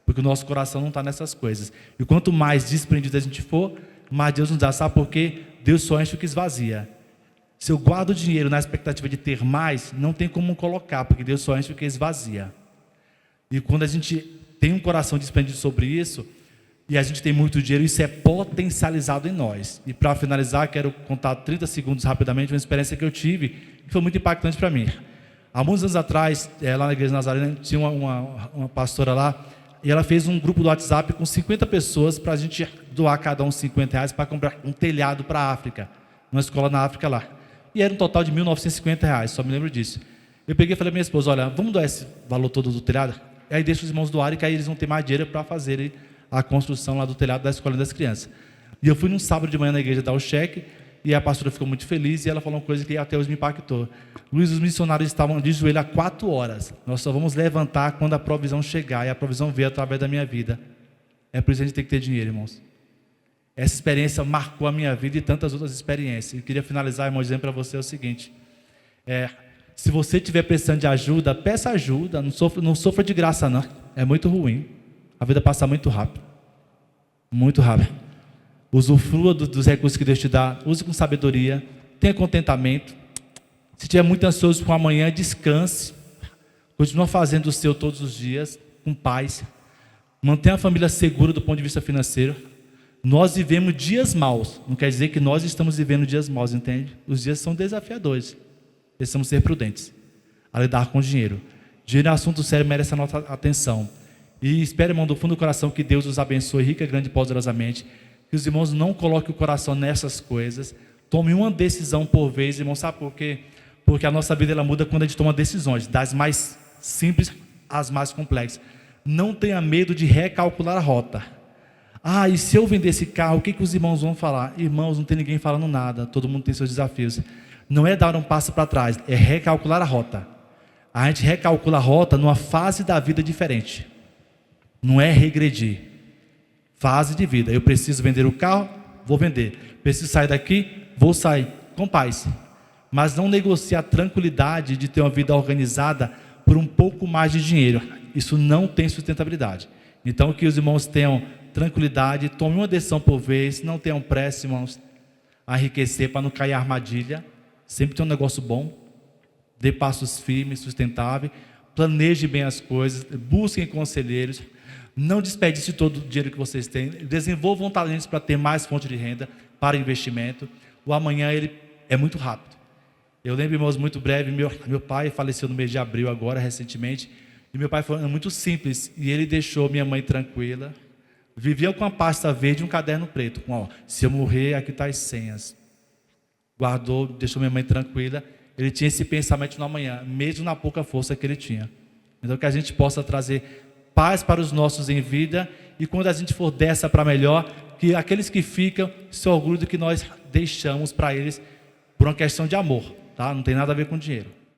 Porque o nosso coração não está nessas coisas. E quanto mais desprendido a gente for, mais Deus nos dá. Sabe por quê? Deus só enche o que esvazia. Se eu guardo o dinheiro na expectativa de ter mais, não tem como colocar, porque Deus só enche o que esvazia. E quando a gente tem um coração desprendido sobre isso, e a gente tem muito dinheiro, isso é potencializado em nós. E para finalizar, quero contar 30 segundos rapidamente, uma experiência que eu tive, que foi muito impactante para mim. Há muitos anos atrás, lá na Igreja Nazarena, tinha uma pastora lá, e ela fez um grupo do WhatsApp com 50 pessoas para a gente doar cada um R$50 para comprar um telhado para a África, uma escola na África lá. E era um total de R$1.950, só me lembro disso. Eu peguei e falei à minha esposa: olha, vamos doar esse valor todo do telhado? E aí deixa os irmãos doarem, que aí eles vão ter mais dinheiro para fazerem a construção lá do telhado da escola das crianças. E eu fui num sábado de manhã na igreja dar o cheque, e a pastora ficou muito feliz, e ela falou uma coisa que até hoje me impactou. Luiz, os missionários estavam de joelho há 4 horas. Nós só vamos levantar quando a provisão chegar, e a provisão veio através da minha vida. É por isso que a gente tem que ter dinheiro, irmãos. Essa experiência marcou a minha vida e tantas outras experiências. Eu queria finalizar, irmão, dizendo para você o seguinte: se você estiver precisando de ajuda, peça ajuda, não sofra de graça não. É muito ruim. A vida passa muito rápido. Muito rápido. Usufrua dos recursos que Deus te dá, use com sabedoria, tenha contentamento. Se estiver muito ansioso com amanhã, descanse. Continua fazendo o seu todos os dias, com paz. Mantenha a família segura do ponto de vista financeiro. Nós vivemos dias maus, não quer dizer que nós estamos vivendo dias maus, entende? Os dias são desafiadores. Precisamos ser prudentes a lidar com o dinheiro. Dinheiro é um assunto sério, merece a nossa atenção. E espero, irmão, do fundo do coração, que Deus os abençoe rica, grande e poderosamente. Que os irmãos não coloquem o coração nessas coisas. Tome uma decisão por vez, irmão. Sabe por quê? Porque a nossa vida ela muda quando a gente toma decisões, das mais simples às mais complexas. Não tenha medo de recalcular a rota. Ah, e se eu vender esse carro, o que os irmãos vão falar? Irmãos, não tem ninguém falando nada, todo mundo tem seus desafios. Não é dar um passo para trás, é recalcular a rota. A gente recalcula a rota numa fase da vida diferente. Não é regredir. Fase de vida. Eu preciso vender o carro, vou vender. Preciso sair daqui, vou sair. Com paz. Mas não negocie a tranquilidade de ter uma vida organizada por um pouco mais de dinheiro. Isso não tem sustentabilidade. Então que os irmãos tenham tranquilidade, tomem uma decisão por vez, não tenham pressa, irmãos, a enriquecer para não cair em armadilha. Sempre tem um negócio bom. Dê passos firmes, sustentáveis. Planeje bem as coisas. Busquem conselheiros. Não desperdice todo o dinheiro que vocês têm. Desenvolvam talentos para ter mais fonte de renda para investimento. O amanhã ele é muito rápido. Eu lembro, irmãos, muito breve, meu pai faleceu no mês de abril agora, recentemente. E meu pai foi muito simples. E ele deixou minha mãe tranquila. Vivia com uma pasta verde e um caderno preto. Com, se eu morrer, aqui está as senhas. Guardou, deixou minha mãe tranquila. Ele tinha esse pensamento no amanhã, mesmo na pouca força que ele tinha. Então que a gente possa trazer paz para os nossos em vida. E quando a gente for dessa para melhor, que aqueles que ficam se orgulhem do que nós deixamos para eles por uma questão de amor. Tá? Não tem nada a ver com dinheiro.